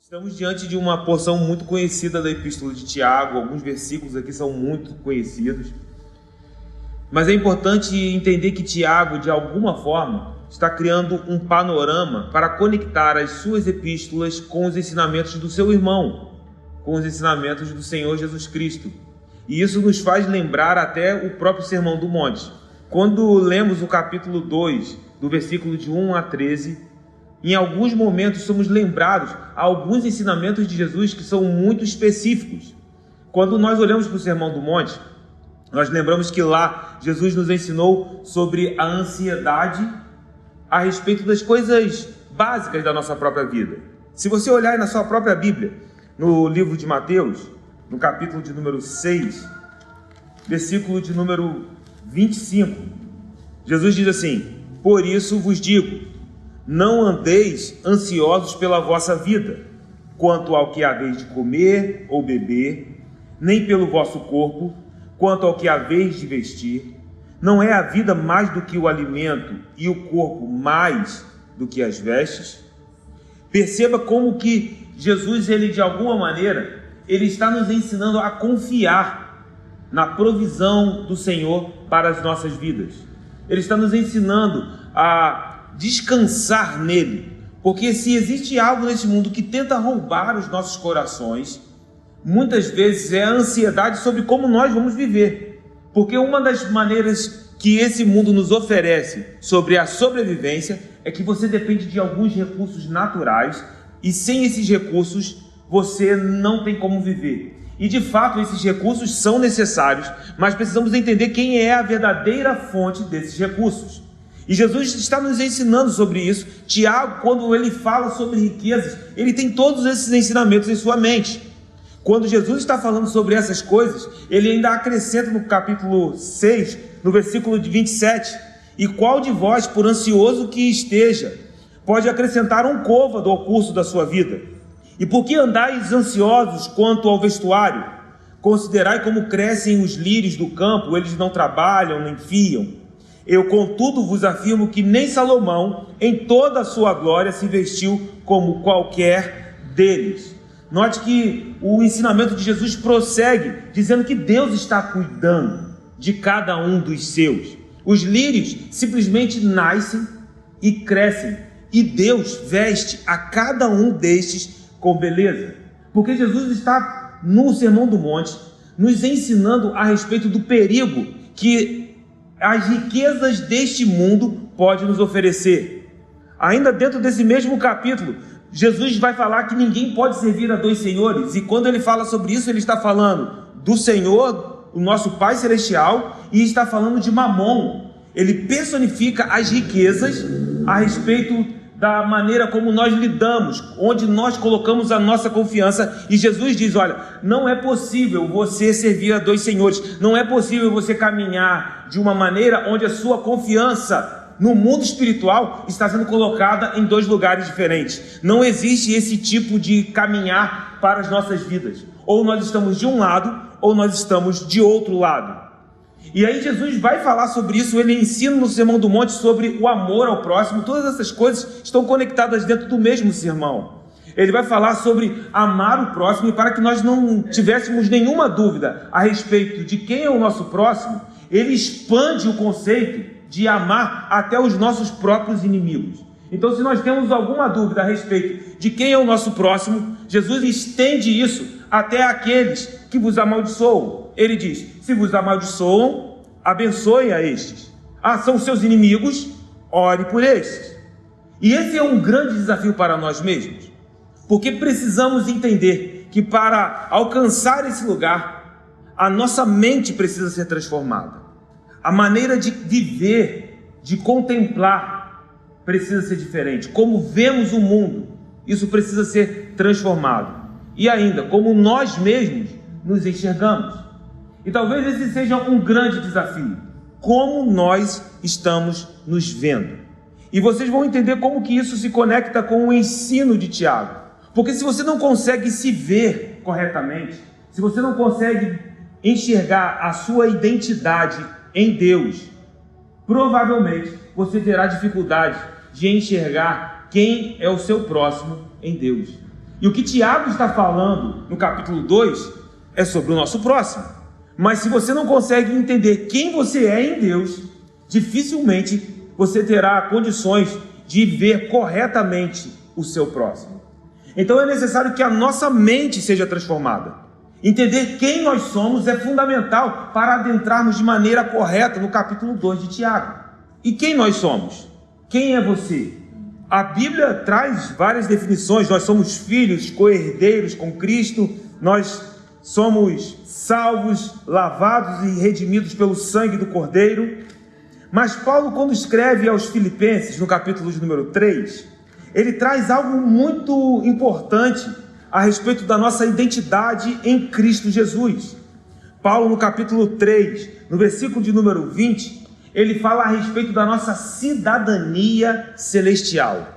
Estamos diante de uma porção muito conhecida da Epístola de Tiago. Alguns versículos aqui são muito conhecidos. Mas é importante entender que Tiago, de alguma forma, está criando um panorama para conectar as suas epístolas com os ensinamentos do seu irmão, com os ensinamentos do Senhor Jesus Cristo. E isso nos faz lembrar até o próprio Sermão do Monte. Quando lemos o capítulo 2, do versículo de 1 a 13, em alguns momentos somos lembrados a alguns ensinamentos de Jesus que são muito específicos. Quando nós olhamos para o Sermão do Monte, nós lembramos que lá Jesus nos ensinou sobre a ansiedade a respeito das coisas básicas da nossa própria vida. Se você olhar aí na sua própria Bíblia, no livro de Mateus, no capítulo de número 6, versículo de número 25, Jesus diz assim: "Por isso vos digo, não andeis ansiosos pela vossa vida, quanto ao que haveis de comer ou beber, nem pelo vosso corpo, quanto ao que haveis de vestir. Não é a vida mais do que o alimento e o corpo mais do que as vestes?" Perceba como que Jesus, ele de alguma maneira, ele está nos ensinando a confiar na provisão do Senhor para as nossas vidas. Ele está nos ensinando a descansar nele, porque se existe algo nesse mundo que tenta roubar os nossos corações, muitas vezes é a ansiedade sobre como nós vamos viver, porque uma das maneiras que esse mundo nos oferece sobre a sobrevivência é que você depende de alguns recursos naturais, e sem esses recursos você não tem como viver. E de fato esses recursos são necessários, mas precisamos entender quem é a verdadeira fonte desses recursos. E Jesus está nos ensinando sobre isso. Tiago, quando ele fala sobre riquezas, ele tem todos esses ensinamentos em sua mente. Quando Jesus está falando sobre essas coisas, ele ainda acrescenta no capítulo 6, no versículo de 27, "E qual de vós, por ansioso que esteja, pode acrescentar um côvado ao curso da sua vida? E por que andais ansiosos quanto ao vestuário? Considerai como crescem os lírios do campo, eles não trabalham nem fiam. Eu, contudo, vos afirmo que nem Salomão, em toda a sua glória, se vestiu como qualquer deles." Note que o ensinamento de Jesus prossegue, dizendo que Deus está cuidando de cada um dos seus. Os lírios simplesmente nascem e crescem, e Deus veste a cada um destes com beleza. Porque Jesus está no Sermão do Monte nos ensinando a respeito do perigo que as riquezas deste mundo podem nos oferecer. Ainda dentro desse mesmo capítulo, Jesus vai falar que ninguém pode servir a dois senhores, e quando ele fala sobre isso, ele está falando do Senhor, o nosso Pai Celestial, e está falando de Mamon. Ele personifica as riquezas a respeito da maneira como nós lidamos, onde nós colocamos a nossa confiança. E Jesus diz: olha, não é possível você servir a dois senhores, não é possível você caminhar de uma maneira onde a sua confiança no mundo espiritual está sendo colocada em dois lugares diferentes. Não existe esse tipo de caminhar para as nossas vidas. Ou nós estamos de um lado, ou nós estamos de outro lado. E aí Jesus vai falar sobre isso. Ele ensina no Sermão do Monte sobre o amor ao próximo. Todas essas coisas estão conectadas dentro do mesmo sermão. Ele vai falar sobre amar o próximo, e para que nós não tivéssemos nenhuma dúvida a respeito de quem é o nosso próximo, ele expande o conceito de amar até os nossos próprios inimigos. Então, se nós temos alguma dúvida a respeito de quem é o nosso próximo, Jesus estende isso até aqueles que vos amaldiçoam. Ele diz: se vos amaldiçoam, abençoe a estes. São seus inimigos, ore por estes. E esse é um grande desafio para nós mesmos, porque precisamos entender que para alcançar esse lugar, a nossa mente precisa ser transformada. A maneira de viver, de contemplar, precisa ser diferente. Como vemos o mundo, isso precisa ser transformado. E ainda, como nós mesmos nos enxergamos. E talvez esse seja um grande desafio. Como nós estamos nos vendo. E vocês vão entender como que isso se conecta com o ensino de Tiago. Porque se você não consegue se ver corretamente, se você não consegue enxergar a sua identidade em Deus, provavelmente você terá dificuldade de enxergar quem é o seu próximo em Deus. E o que Tiago está falando no capítulo 2 é sobre o nosso próximo. Mas se você não consegue entender quem você é em Deus, dificilmente você terá condições de ver corretamente o seu próximo. Então é necessário que a nossa mente seja transformada. Entender quem nós somos é fundamental para adentrarmos de maneira correta no capítulo 2 de Tiago. E quem nós somos? Quem é você? A Bíblia traz várias definições. Nós somos filhos, co-herdeiros com Cristo, nós somos salvos, lavados e redimidos pelo sangue do Cordeiro. Mas Paulo, quando escreve aos Filipenses, no capítulo de número 3, ele traz algo muito importante a respeito da nossa identidade em Cristo Jesus. Paulo, no capítulo 3, no versículo de número 20, ele fala a respeito da nossa cidadania celestial.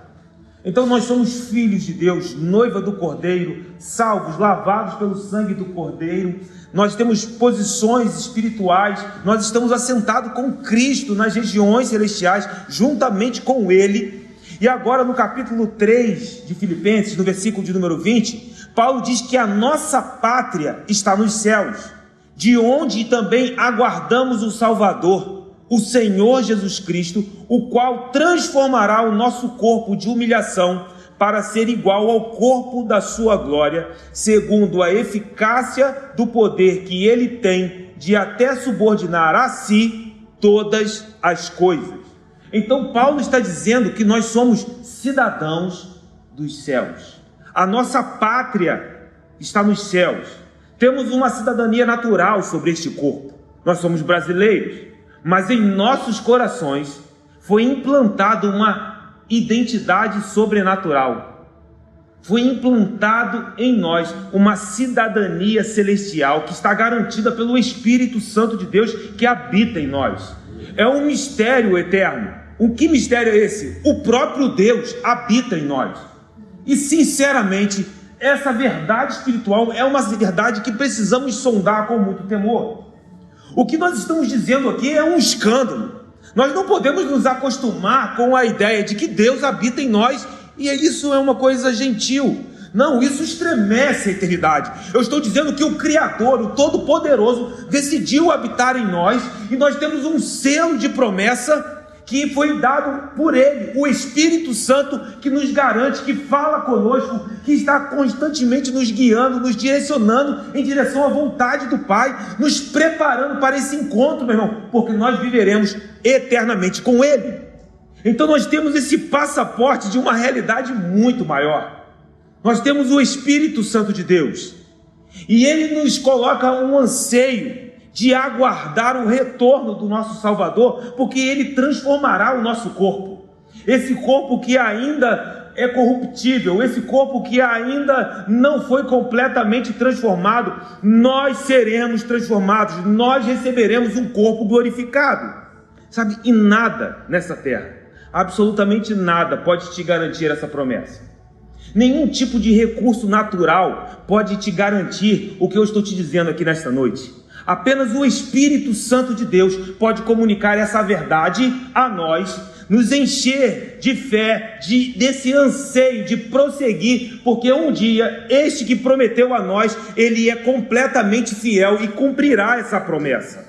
Então nós somos filhos de Deus, noiva do Cordeiro, salvos, lavados pelo sangue do Cordeiro. Nós temos posições espirituais, nós estamos assentados com Cristo nas regiões celestiais, juntamente com Ele. E agora no capítulo 3 de Filipenses, no versículo de número 20, Paulo diz que a nossa pátria está nos céus, de onde também aguardamos o Salvador, o Senhor Jesus Cristo, o qual transformará o nosso corpo de humilhação para ser igual ao corpo da sua glória, segundo a eficácia do poder que ele tem de até subordinar a si todas as coisas. Então Paulo está dizendo que nós somos cidadãos dos céus. A nossa pátria está nos céus. Temos uma cidadania natural sobre este corpo. Nós somos brasileiros. Mas em nossos corações foi implantada uma identidade sobrenatural. Foi implantado em nós uma cidadania celestial que está garantida pelo Espírito Santo de Deus que habita em nós. É um mistério eterno. O que mistério é esse? O próprio Deus habita em nós. E sinceramente, essa verdade espiritual é uma verdade que precisamos sondar com muito temor. O que nós estamos dizendo aqui é um escândalo. Nós não podemos nos acostumar com a ideia de que Deus habita em nós e isso é uma coisa gentil. Não, isso estremece a eternidade. Eu estou dizendo que o Criador, o Todo-Poderoso, decidiu habitar em nós e nós temos um selo de promessa que foi dado por Ele, o Espírito Santo, que nos garante, que fala conosco, que está constantemente nos guiando, nos direcionando em direção à vontade do Pai, nos preparando para esse encontro, meu irmão, porque nós viveremos eternamente com Ele. Então nós temos esse passaporte de uma realidade muito maior. Nós temos o Espírito Santo de Deus, e Ele nos coloca um anseio de aguardar o retorno do nosso Salvador, porque Ele transformará o nosso corpo. Esse corpo que ainda é corruptível, esse corpo que ainda não foi completamente transformado, nós seremos transformados, nós receberemos um corpo glorificado. Sabe, e nada nessa terra, absolutamente nada pode te garantir essa promessa. Nenhum tipo de recurso natural pode te garantir o que eu estou te dizendo aqui nesta noite. Apenas o Espírito Santo de Deus pode comunicar essa verdade a nós, nos encher de fé, desse anseio de prosseguir, porque um dia este que prometeu a nós, ele é completamente fiel e cumprirá essa promessa.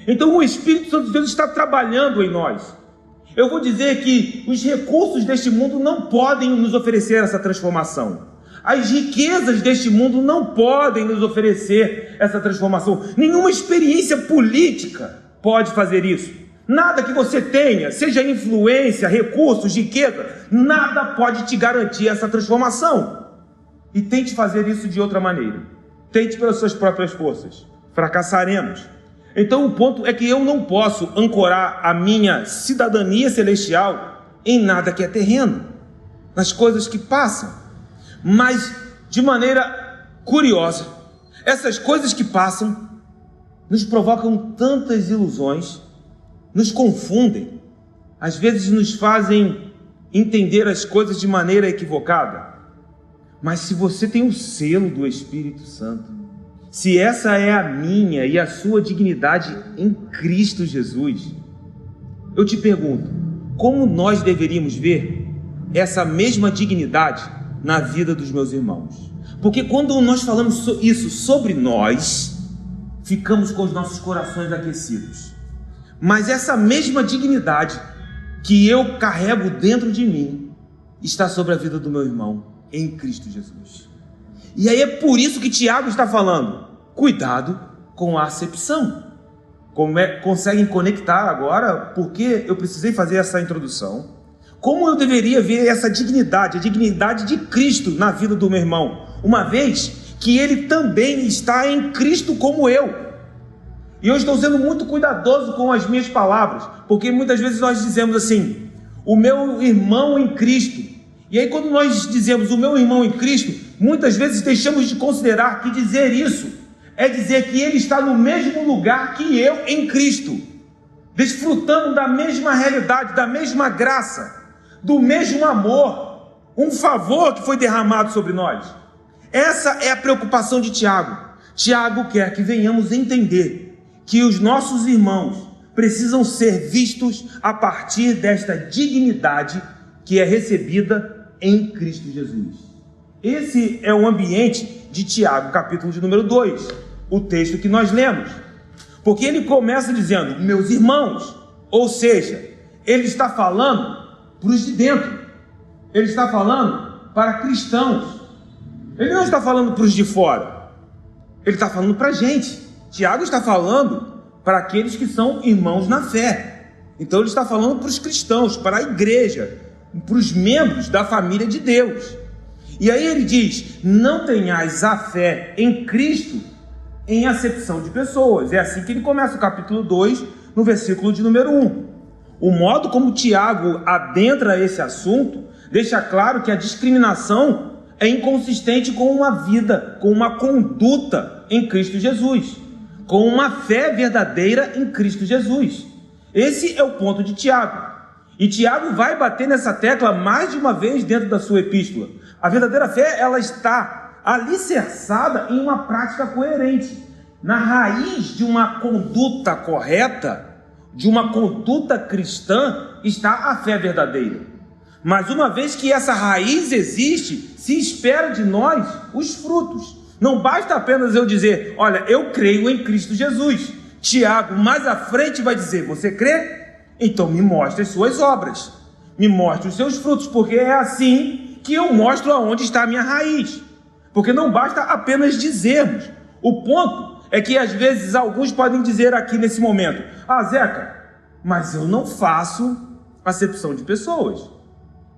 Então o Espírito Santo de Deus está trabalhando em nós. Eu vou dizer que os recursos deste mundo não podem nos oferecer essa transformação. As riquezas deste mundo não podem nos oferecer essa transformação. Nenhuma experiência política pode fazer isso. Nada que você tenha, seja influência, recursos, riqueza, nada pode te garantir essa transformação. E tente fazer isso de outra maneira. Tente pelas suas próprias forças. Fracassaremos. Então o ponto é que eu não posso ancorar a minha cidadania celestial em nada que é terreno, nas coisas que passam. Mas, de maneira curiosa, essas coisas que passam nos provocam tantas ilusões, nos confundem, às vezes nos fazem entender as coisas de maneira equivocada. Mas se você tem o selo do Espírito Santo, se essa é a minha e a sua dignidade em Cristo Jesus, eu te pergunto, como nós deveríamos ver essa mesma dignidade na vida dos meus irmãos. Porque quando nós falamos isso sobre nós, ficamos com os nossos corações aquecidos. Mas essa mesma dignidade que eu carrego dentro de mim está sobre a vida do meu irmão em Cristo Jesus. E aí é por isso que Tiago está falando: cuidado com a acepção. Conseguem conectar agora? Porque eu precisei fazer essa introdução. Como eu deveria ver essa dignidade, a dignidade de Cristo na vida do meu irmão, uma vez que ele também está em Cristo como eu. E eu estou sendo muito cuidadoso com as minhas palavras, porque muitas vezes nós dizemos assim: o meu irmão em Cristo. E aí quando nós dizemos o meu irmão em Cristo, muitas vezes deixamos de considerar que dizer isso é dizer que ele está no mesmo lugar que eu em Cristo, desfrutando da mesma realidade, da mesma graça, do mesmo amor, um favor que foi derramado sobre nós. Essa é a preocupação de Tiago. Tiago quer que venhamos entender que os nossos irmãos precisam ser vistos a partir desta dignidade que é recebida em Cristo Jesus. Esse é o ambiente de Tiago, capítulo de número 2, o texto que nós lemos. Porque ele começa dizendo, meus irmãos, ou seja, ele está falando para os de dentro, ele está falando para cristãos, ele não está falando para os de fora, ele está falando para a gente. Tiago está falando para aqueles que são irmãos na fé, então ele está falando para os cristãos, para a igreja, para os membros da família de Deus. E aí ele diz, não tenhais a fé em Cristo em acepção de pessoas. É assim que ele começa o capítulo 2, no versículo de número 1. O modo como Tiago adentra esse assunto deixa claro que a discriminação é inconsistente com uma vida, com uma conduta em Cristo Jesus, com uma fé verdadeira em Cristo Jesus. Esse é o ponto de Tiago. E Tiago vai bater nessa tecla mais de uma vez dentro da sua epístola. A verdadeira fé, ela está alicerçada em uma prática coerente. Na raiz de uma conduta correta, de uma conduta cristã, está a fé verdadeira. Mas uma vez que essa raiz existe, se espera de nós os frutos. Não basta apenas eu dizer, olha, eu creio em Cristo Jesus. Tiago, mais à frente, vai dizer, você crê? Então me mostre as suas obras, me mostre os seus frutos, porque é assim que eu mostro aonde está a minha raiz. Porque não basta apenas dizermos. O ponto é que às vezes alguns podem dizer aqui nesse momento, Zeca, mas eu não faço acepção de pessoas.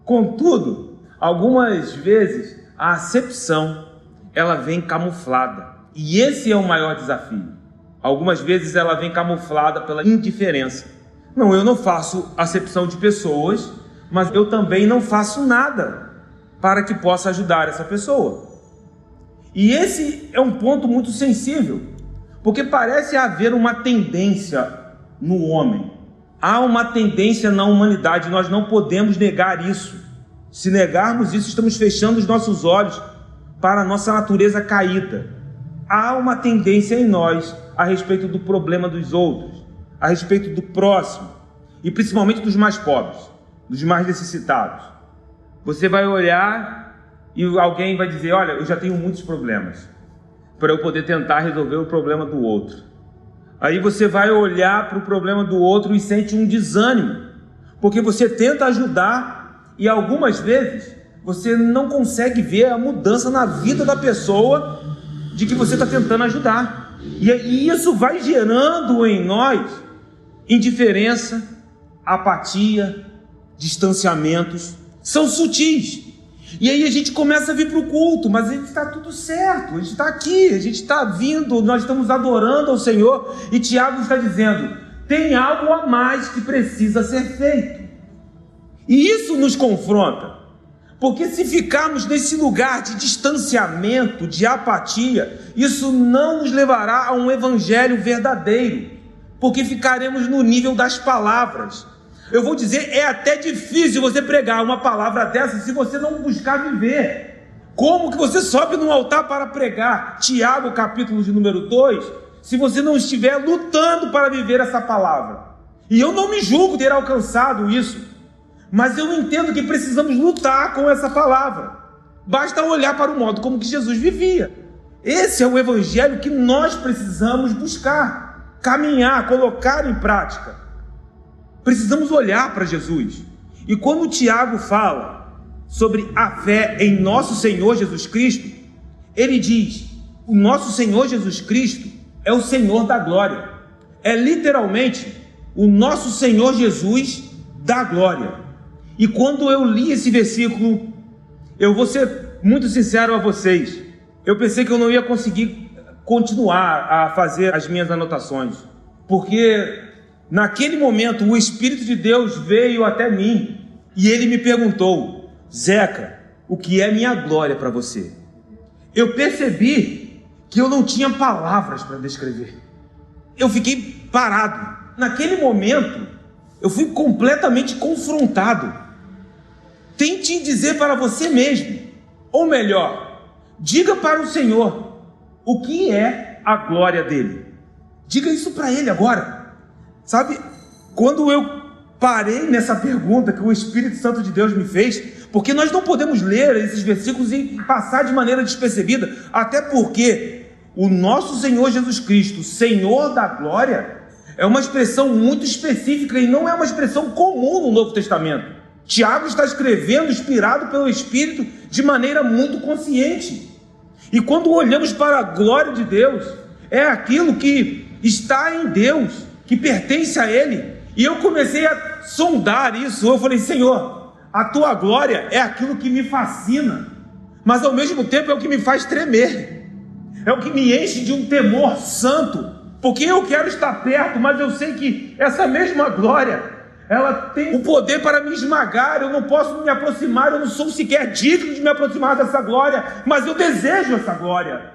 Contudo, algumas vezes a acepção, ela vem camuflada. E esse é o maior desafio. Algumas vezes ela vem camuflada pela indiferença. Não, eu não faço acepção de pessoas, mas eu também não faço nada para que possa ajudar essa pessoa. E esse é um ponto muito sensível, porque parece haver uma tendência no homem. Há uma tendência na humanidade, nós não podemos negar isso. Se negarmos isso, estamos fechando os nossos olhos para a nossa natureza caída. Há uma tendência em nós a respeito do problema dos outros, a respeito do próximo, e principalmente dos mais pobres, dos mais necessitados. Você vai olhar e alguém vai dizer, olha, eu já tenho muitos problemas, para eu poder tentar resolver o problema do outro. Aí você vai olhar para o problema do outro e sente um desânimo, porque você tenta ajudar e algumas vezes você não consegue ver a mudança na vida da pessoa de que você está tentando ajudar. E isso vai gerando em nós indiferença, apatia, distanciamentos. São sutis. E aí a gente começa a vir para o culto, mas a gente está tudo certo, a gente está aqui, a gente está vindo, nós estamos adorando ao Senhor, e Tiago está dizendo, tem algo a mais que precisa ser feito. E isso nos confronta, porque se ficarmos nesse lugar de distanciamento, de apatia, isso não nos levará a um evangelho verdadeiro, porque ficaremos no nível das palavras. Eu vou dizer, é até difícil você pregar uma palavra dessa se você não buscar viver. Como que você sobe num altar para pregar Tiago, capítulo de número 2, se você não estiver lutando para viver essa palavra? E eu não me julgo ter alcançado isso, mas eu entendo que precisamos lutar com essa palavra. Basta olhar para o modo como que Jesus vivia. Esse é o evangelho que nós precisamos buscar, caminhar, colocar em prática. Precisamos olhar para Jesus. E quando o Tiago fala sobre a fé em nosso Senhor Jesus Cristo, ele diz: o nosso Senhor Jesus Cristo é o Senhor da glória. É literalmente o nosso Senhor Jesus da glória. E quando eu li esse versículo, eu vou ser muito sincero a vocês, eu pensei que eu não ia conseguir continuar a fazer as minhas anotações, porque naquele momento o Espírito de Deus veio até mim e ele me perguntou: Zeca, o que é minha glória para você? Eu percebi que eu não tinha palavras para descrever. Eu fiquei parado. Naquele momento, eu fui completamente confrontado. Tente dizer para você mesmo, ou melhor, diga para o Senhor o que é a glória dele. Diga isso para ele agora. Sabe, quando eu parei nessa pergunta que o Espírito Santo de Deus me fez, porque nós não podemos ler esses versículos e passar de maneira despercebida, até porque o nosso Senhor Jesus Cristo, Senhor da glória, é uma expressão muito específica e não é uma expressão comum no Novo Testamento. Tiago está escrevendo, inspirado pelo Espírito, de maneira muito consciente. E quando olhamos para a glória de Deus, é aquilo que está em Deus, que pertence a Ele. E eu comecei a sondar isso. Eu falei: Senhor, a tua glória é aquilo que me fascina, mas ao mesmo tempo é o que me faz tremer. É o que me enche de um temor santo, porque eu quero estar perto, mas eu sei que essa mesma glória, ela tem o poder para me esmagar. Eu não posso me aproximar, eu não sou sequer digno de me aproximar dessa glória, mas eu desejo essa glória.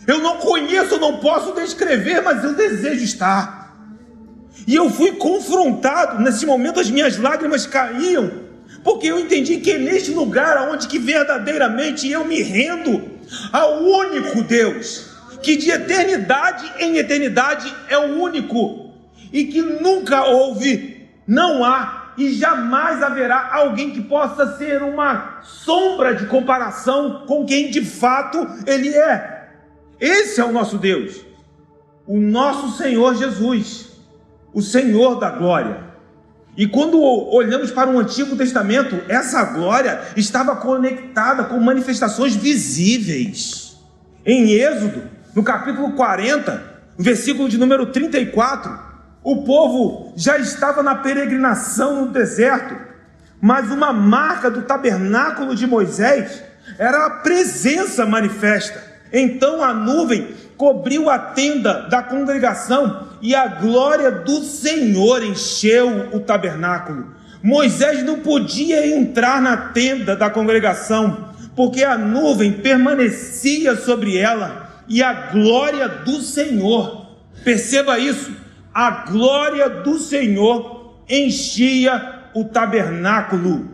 Eu não conheço, eu não posso descrever, mas eu desejo estar. E eu fui confrontado. Nesse momento as minhas lágrimas caíam, porque eu entendi que é neste lugar onde que verdadeiramente eu me rendo ao único Deus, que de eternidade em eternidade é o único, e que nunca houve, não há e jamais haverá alguém que possa ser uma sombra de comparação com quem de fato Ele é. Esse é o nosso Deus, o nosso Senhor Jesus, o Senhor da glória. E quando olhamos para o Antigo Testamento, essa glória estava conectada com manifestações visíveis. Em Êxodo, no capítulo 40, versículo de número 34, o povo já estava na peregrinação no deserto, mas uma marca do tabernáculo de Moisés era a presença manifesta. Então a nuvem cobriu a tenda da congregação e a glória do Senhor encheu o tabernáculo. Moisés não podia entrar na tenda da congregação, porque a nuvem permanecia sobre ela e a glória do Senhor, perceba isso, a glória do Senhor enchia o tabernáculo.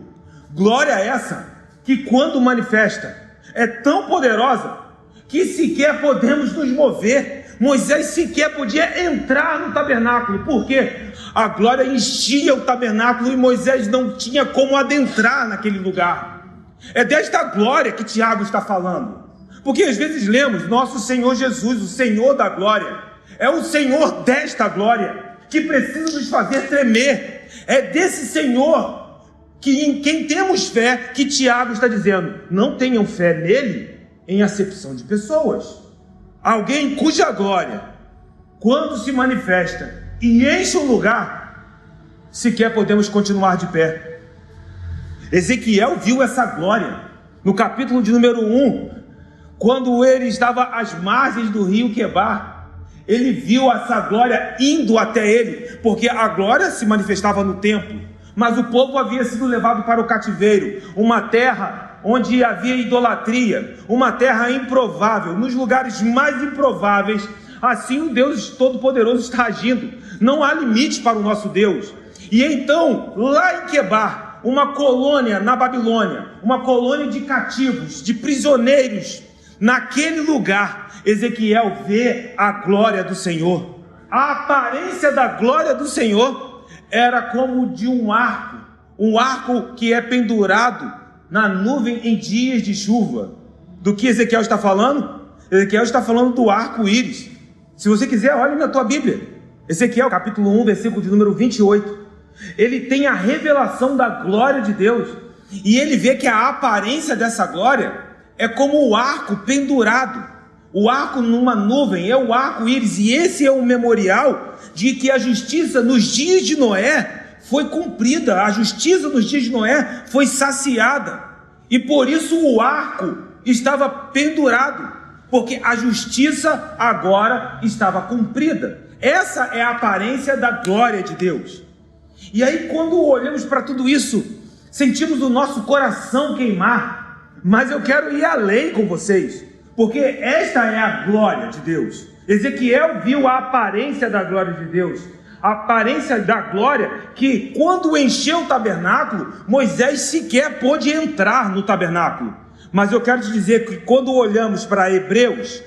Glória essa que, quando manifesta, é tão poderosa que sequer podemos nos mover. Moisés sequer podia entrar no tabernáculo, porque a glória enchia o tabernáculo e Moisés não tinha como adentrar naquele lugar. É desta glória que Tiago está falando, porque às vezes lemos nosso Senhor Jesus, o Senhor da glória, é o Senhor desta glória que precisa nos fazer tremer. É desse Senhor que, em quem temos fé, que Tiago está dizendo: não tenham fé nele em acepção de pessoas. Alguém cuja glória, quando se manifesta e enche um lugar, sequer podemos continuar de pé. Ezequiel viu essa glória no capítulo de número 1, quando ele estava às margens do rio Quebar. Ele viu essa glória indo até ele, porque a glória se manifestava no templo, mas o povo havia sido levado para o cativeiro, uma terra onde havia idolatria, uma terra improvável, nos lugares mais improváveis. Assim o Deus Todo-Poderoso está agindo, não há limite para o nosso Deus. E então, lá em Quebar, uma colônia na Babilônia, uma colônia de cativos, de prisioneiros, naquele lugar, Ezequiel vê a glória do Senhor. A aparência da glória do Senhor era como de um arco que é pendurado na nuvem em dias de chuva. Do que Ezequiel está falando? Ezequiel está falando do arco-íris. Se você quiser, olhe na tua Bíblia. Ezequiel capítulo 1, versículo de número 28. Ele tem a revelação da glória de Deus. E ele vê que a aparência dessa glória é como o arco pendurado. O arco numa nuvem é o arco-íris. E esse é o memorial de que a justiça nos dias de Noé foi cumprida. A justiça nos dias de Noé foi saciada. E por isso o arco estava pendurado, porque a justiça agora estava cumprida. Essa é a aparência da glória de Deus. E aí, quando olhamos para tudo isso, sentimos o nosso coração queimar. Mas eu quero ir além com vocês, porque esta é a glória de Deus. Ezequiel viu a aparência da glória de Deus, a aparência da glória que, quando encheu o tabernáculo, Moisés sequer pôde entrar no tabernáculo. Mas eu quero te dizer que quando olhamos para Hebreus,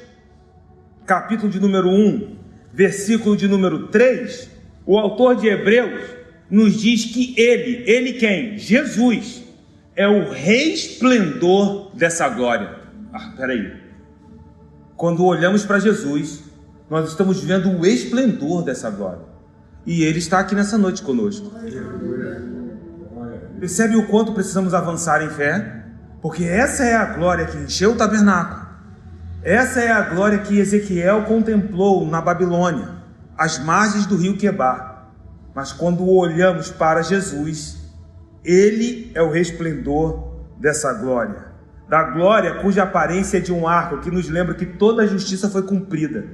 capítulo de número 1, versículo de número 3, o autor de Hebreus nos diz que ele quem? Jesus, é o resplendor dessa glória. Peraí. Quando olhamos para Jesus, nós estamos vendo o esplendor dessa glória. E Ele está aqui nessa noite conosco. Percebe o quanto precisamos avançar em fé? Porque essa é a glória que encheu o tabernáculo. Essa é a glória que Ezequiel contemplou na Babilônia, às margens do rio Quebar. Mas quando olhamos para Jesus, Ele é o resplendor dessa glória. Da glória cuja aparência é de um arco, que nos lembra que toda a justiça foi cumprida.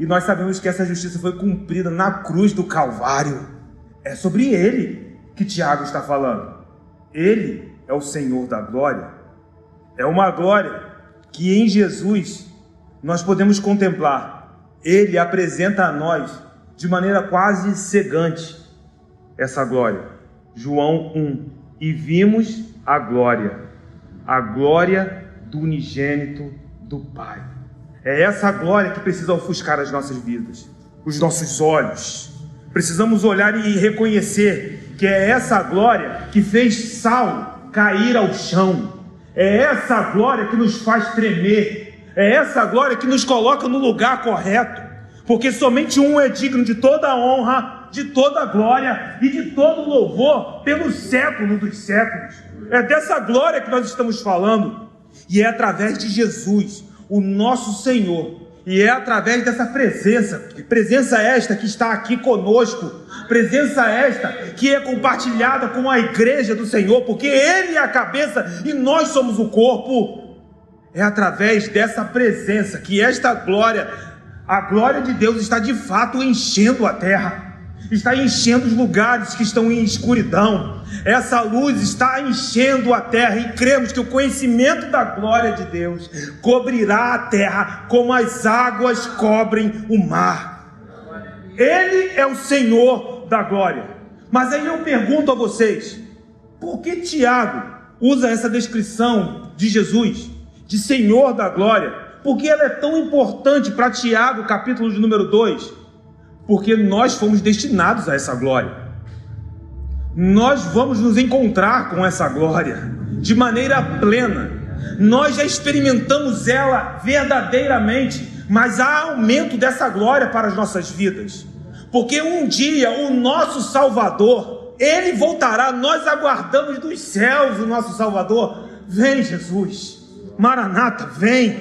E nós sabemos que essa justiça foi cumprida na cruz do Calvário. É sobre Ele que Tiago está falando. Ele é o Senhor da glória. É uma glória que em Jesus nós podemos contemplar. Ele apresenta a nós de maneira quase cegante essa glória. João 1. E vimos a glória do unigênito do Pai. É essa glória que precisa ofuscar as nossas vidas, os nossos olhos. Precisamos olhar e reconhecer que é essa glória que fez Saulo cair ao chão. É essa glória que nos faz tremer. É essa glória que nos coloca no lugar correto. Porque somente um é digno de toda a honra, de toda a glória e de todo louvor pelo século dos séculos. É dessa glória que nós estamos falando. E é através de Jesus, o nosso Senhor. E é através dessa presença esta que está aqui conosco, presença esta que é compartilhada com a igreja do Senhor, porque Ele é a cabeça e nós somos o corpo. É através dessa presença que esta glória, a glória de Deus está de fato enchendo a terra, está enchendo os lugares que estão em escuridão. Essa luz está enchendo a terra e cremos que o conhecimento da glória de Deus cobrirá a terra como as águas cobrem o mar. Ele é o Senhor da glória. Mas aí eu pergunto a vocês, por que Tiago usa essa descrição de Jesus, de Senhor da glória? Por que ela é tão importante para Tiago, capítulo de número 2? Porque nós fomos destinados a essa glória. Nós vamos nos encontrar com essa glória de maneira plena. Nós já experimentamos ela verdadeiramente, mas há aumento dessa glória para as nossas vidas. Porque um dia o nosso Salvador, Ele voltará. Nós aguardamos dos céus o nosso Salvador. Vem, Jesus, Maranata, vem.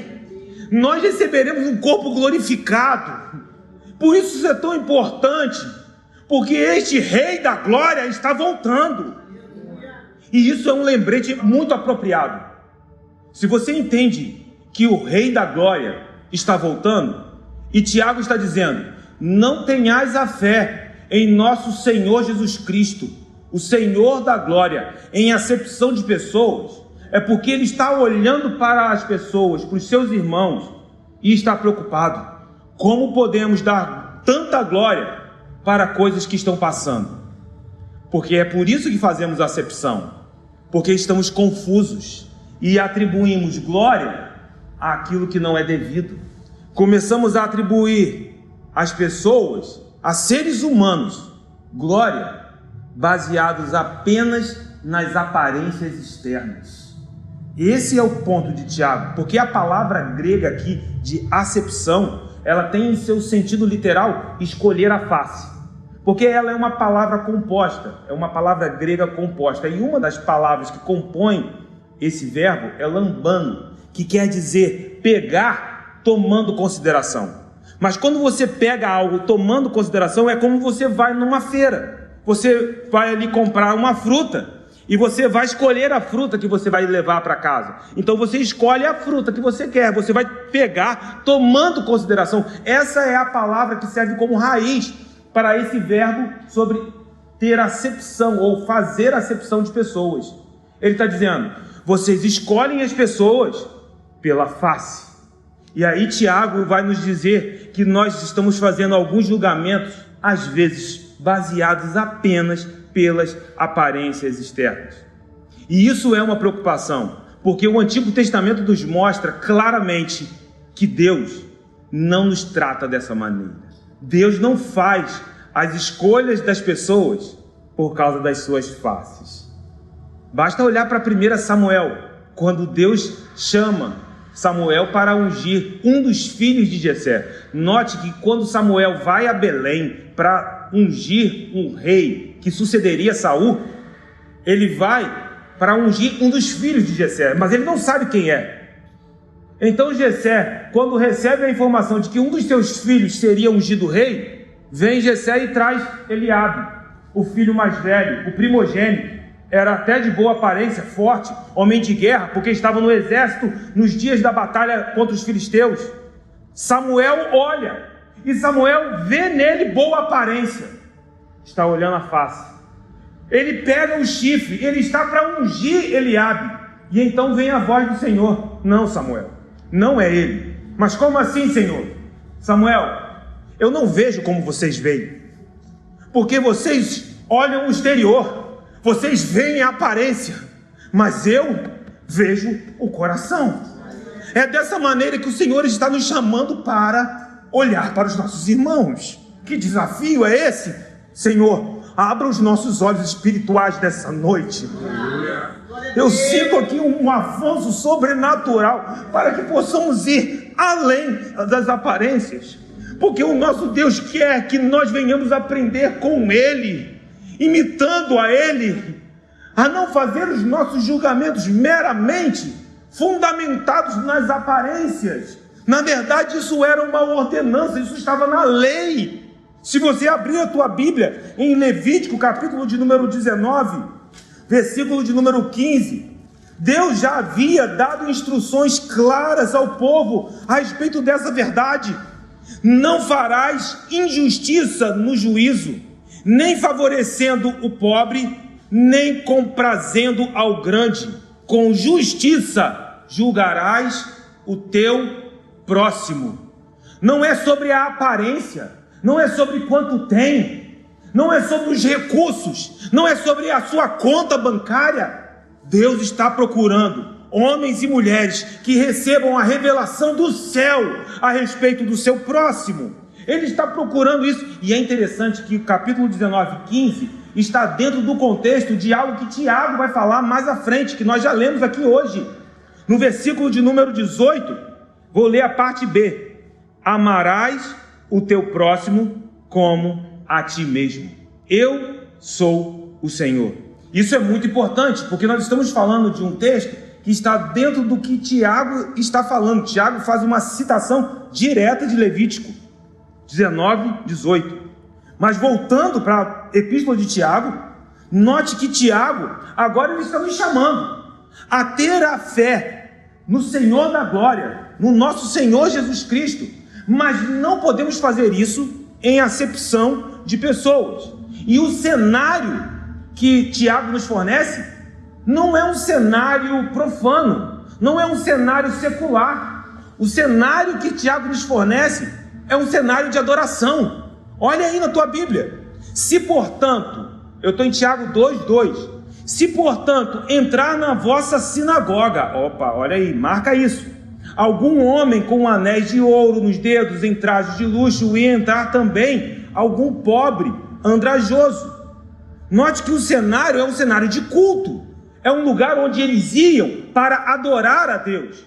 Nós receberemos um corpo glorificado. Por isso isso é tão importante, porque este Rei da Glória está voltando. E isso é um lembrete muito apropriado. Se você entende que o Rei da Glória está voltando, e Tiago está dizendo, não tenhais a fé em nosso Senhor Jesus Cristo, o Senhor da Glória, em acepção de pessoas, é porque Ele está olhando para as pessoas, para os seus irmãos, e está preocupado. Como podemos dar tanta glória para coisas que estão passando? Porque é por isso que fazemos acepção, porque estamos confusos e atribuímos glória àquilo que não é devido. Começamos a atribuir às pessoas, a seres humanos, glória baseados apenas nas aparências externas. Esse é o ponto de Tiago, porque a palavra grega aqui de acepção, ela tem em seu sentido literal escolher a face, porque ela é uma palavra composta, é uma palavra grega composta, e uma das palavras que compõe esse verbo é lambano, que quer dizer pegar tomando consideração. Mas quando você pega algo tomando consideração, é como você vai numa feira, você vai ali comprar uma fruta, e você vai escolher a fruta que você vai levar para casa. Então você escolhe a fruta que você quer, você vai pegar tomando consideração. Essa é a palavra que serve como raiz para esse verbo sobre ter acepção ou fazer acepção de pessoas. Ele está dizendo, vocês escolhem as pessoas pela face. E aí Tiago vai nos dizer que nós estamos fazendo alguns julgamentos, às vezes baseados apenas pelas aparências externas. E isso é uma preocupação, porque o Antigo Testamento nos mostra claramente que Deus não nos trata dessa maneira. Deus não faz as escolhas das pessoas por causa das suas faces. Basta olhar para 1 Samuel, quando Deus chama Samuel para ungir um dos filhos de Jessé. Note que quando Samuel vai a Belém para ungir um rei que sucederia Saul, ele vai para ungir um dos filhos de Jessé, mas ele não sabe quem é. Então Jessé, quando recebe a informação de que um dos seus filhos seria ungido rei, vem Jessé e traz Eliabe, o filho mais velho, o primogênito. Era até de boa aparência, forte, homem de guerra, porque estava no exército nos dias da batalha contra os filisteus. Samuel olha, e Samuel vê nele boa aparência. Está olhando a face. Ele pega o chifre, ele está para ungir Eliabe. E então vem a voz do Senhor. Não, Samuel, não é ele. Mas como assim, Senhor? Samuel, eu não vejo como vocês veem, porque vocês olham o exterior, vocês veem a aparência, mas eu vejo o coração. É dessa maneira que o Senhor está nos chamando para olhar para os nossos irmãos. Que desafio é esse? Senhor, abra os nossos olhos espirituais nessa noite. Eu sinto aqui um avanço sobrenatural para que possamos ir além das aparências, porque o nosso Deus quer que nós venhamos aprender com Ele, imitando a Ele, a não fazer os nossos julgamentos meramente fundamentados nas aparências. Na verdade, isso era uma ordenança, isso estava na lei. Se você abrir a tua Bíblia em Levítico, capítulo de número 19, versículo de número 15, Deus já havia dado instruções claras ao povo a respeito dessa verdade. Não farás injustiça no juízo, nem favorecendo o pobre, nem comprazendo ao grande. Com justiça julgarás o teu próximo. Não é sobre a aparência, não é sobre quanto tem, não é sobre os recursos, não é sobre a sua conta bancária. Deus está procurando homens e mulheres que recebam a revelação do céu a respeito do seu próximo. Ele está procurando isso, e é interessante que o capítulo 19, 15 está dentro do contexto de algo que Tiago vai falar mais à frente, que nós já lemos aqui hoje. No versículo de número 18, vou ler a parte B. Amarás o teu próximo como a ti mesmo. Eu sou o Senhor. Isso é muito importante, porque nós estamos falando de um texto que está dentro do que Tiago está falando. Tiago faz uma citação direta de Levítico 19, 18. Mas voltando para a epístola de Tiago, note que Tiago, agora ele está nos chamando a ter a fé no Senhor da glória, no nosso Senhor Jesus Cristo. Mas não podemos fazer isso em acepção de pessoas. E o cenário que Tiago nos fornece não é um cenário profano, não é um cenário secular. O cenário que Tiago nos fornece é um cenário de adoração. Olha aí na tua Bíblia. Se, portanto, eu estou em Tiago 2:2. Se, portanto, entrar na vossa sinagoga, opa, olha aí, marca isso, algum homem com anéis de ouro nos dedos em trajes de luxo, e entrar também algum pobre andrajoso. Note que o cenário é um cenário de culto, é um lugar onde eles iam para adorar a Deus.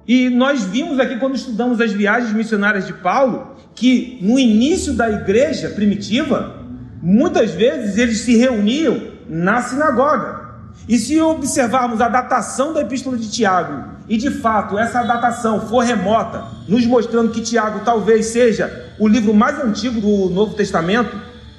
E nós vimos aqui, quando estudamos as viagens missionárias de Paulo, que no início da igreja primitiva, muitas vezes eles se reuniam na sinagoga. E se observarmos a datação da epístola de Tiago, e de fato essa datação for remota, nos mostrando que Tiago talvez seja o livro mais antigo do Novo Testamento,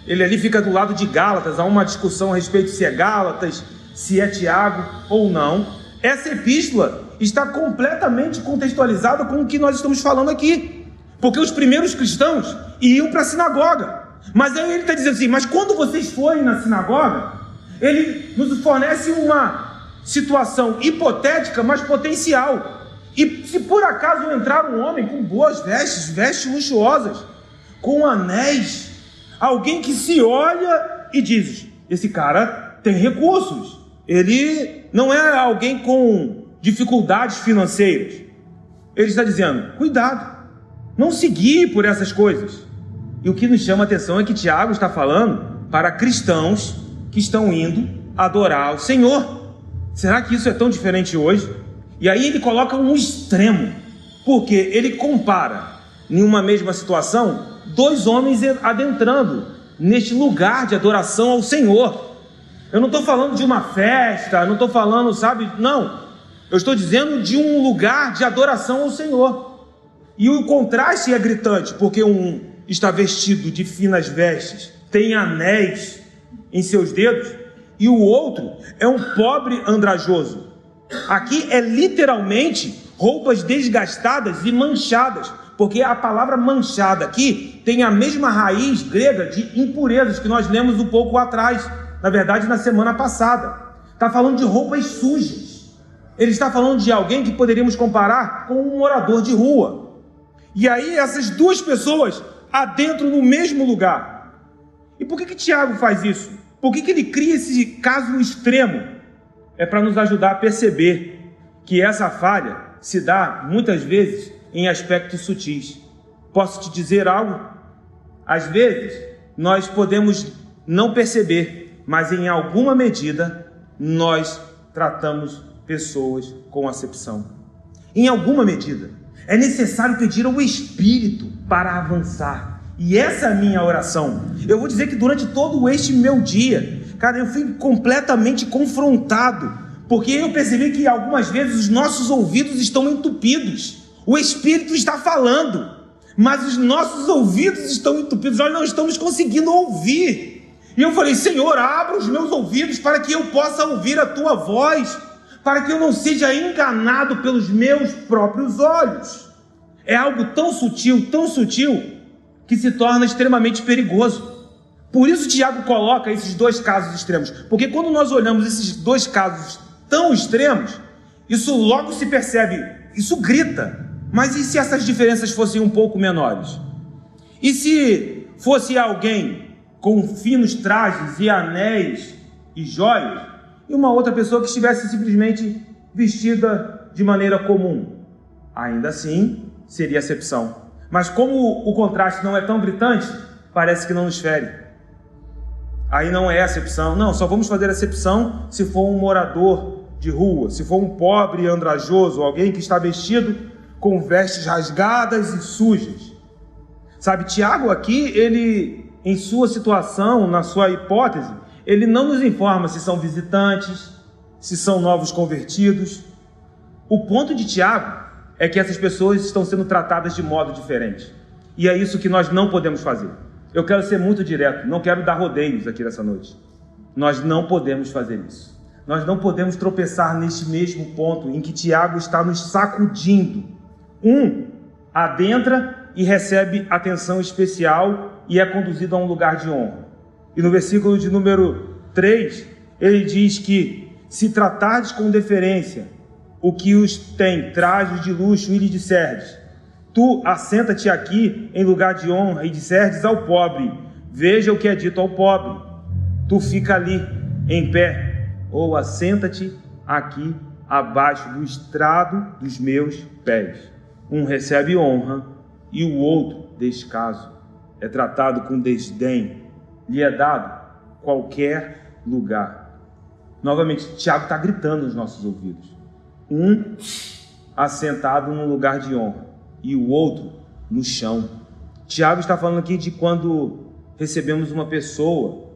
ele ali fica do lado de Gálatas, há uma discussão a respeito se é Gálatas, se é Tiago ou não. Essa epístola está completamente contextualizada com o que nós estamos falando aqui, porque os primeiros cristãos iam para a sinagoga, mas aí ele está dizendo assim, mas quando vocês forem na sinagoga, ele nos fornece uma situação hipotética, mas potencial. E se por acaso entrar um homem com boas vestes luxuosas, com anéis, alguém que se olha e diz, esse cara tem recursos, ele não é alguém com dificuldades financeiras. Ele está dizendo, cuidado, não se guie por essas coisas. E o que nos chama a atenção é que Tiago está falando para cristãos que estão indo adorar o Senhor. Será que isso é tão diferente hoje? E aí ele coloca um extremo, porque ele compara, em uma mesma situação, dois homens adentrando neste lugar de adoração ao Senhor. Eu não estou falando de uma festa, não estou falando, sabe? Não, eu estou dizendo de um lugar de adoração ao Senhor. E o contraste é gritante, porque um está vestido de finas vestes, tem anéis em seus dedos, e o outro é um pobre andrajoso. Aqui é literalmente roupas desgastadas e manchadas, porque a palavra manchada aqui tem a mesma raiz grega de impurezas que nós lemos um pouco atrás, na verdade na semana passada. Está falando de roupas sujas. Ele está falando de alguém que poderíamos comparar com um morador de rua. E aí essas duas pessoas adentram no mesmo lugar. E por que Tiago faz isso? Por que ele cria esse caso extremo? É para nos ajudar a perceber que essa falha se dá muitas vezes em aspectos sutis. Posso te dizer algo? Às vezes nós podemos não perceber, mas em alguma medida nós tratamos pessoas com acepção. Em alguma medida. É necessário pedir ao Espírito para avançar. E essa é a minha oração. Eu vou dizer que durante todo este meu dia, cara, eu fui completamente confrontado, porque eu percebi que algumas vezes os nossos ouvidos estão entupidos. O Espírito está falando, mas os nossos ouvidos estão entupidos, nós não estamos conseguindo ouvir. E eu falei, Senhor, abra os meus ouvidos para que eu possa ouvir a Tua voz, para que eu não seja enganado pelos meus próprios olhos. É algo tão sutil, que se torna extremamente perigoso. Por isso Tiago coloca esses dois casos extremos, porque quando nós olhamos esses dois casos tão extremos, isso logo se percebe, isso grita. Mas e se essas diferenças fossem um pouco menores? E se fosse alguém com finos trajes e anéis e joias, e uma outra pessoa que estivesse simplesmente vestida de maneira comum? Ainda assim, seria acepção. Mas como o contraste não é tão gritante, parece que não nos fere. Aí não é acepção. Não, só vamos fazer acepção se for um morador de rua, se for um pobre andrajoso, alguém que está vestido com vestes rasgadas e sujas. Sabe, Tiago aqui, ele, em sua situação, na sua hipótese, ele não nos informa se são visitantes, se são novos convertidos. O ponto de Tiago é que essas pessoas estão sendo tratadas de modo diferente. E é isso que nós não podemos fazer. Eu quero ser muito direto, não quero dar rodeios aqui nessa noite. Nós não podemos fazer isso. Nós não podemos tropeçar neste mesmo ponto em que Tiago está nos sacudindo. Um adentra e recebe atenção especial e é conduzido a um lugar de honra. E no versículo de número 3, ele diz que se tratardes com deferência o que os tem trajes de luxo e lhe disserdes, tu assenta-te aqui em lugar de honra e disserdes ao pobre, veja o que é dito ao pobre, tu fica ali em pé, ou assenta-te aqui abaixo do estrado dos meus pés. Um recebe honra e o outro descaso, é tratado com desdém, lhe é dado qualquer lugar. Novamente, Tiago está gritando nos nossos ouvidos. Um assentado num lugar de honra e o outro no chão. Tiago está falando aqui de quando recebemos uma pessoa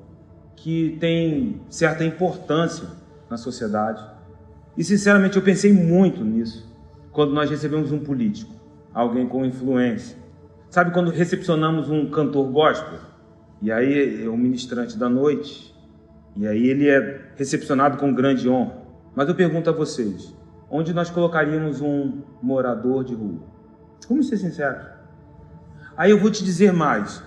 que tem certa importância na sociedade. E sinceramente eu pensei muito nisso quando nós recebemos um político, alguém com influência. Sabe quando recepcionamos um cantor gospel? E aí é um ministrante da noite, e aí ele é recepcionado com grande honra. Mas eu pergunto a vocês, onde nós colocaríamos um morador de rua? Vamos ser sinceros. Aí eu vou te dizer mais.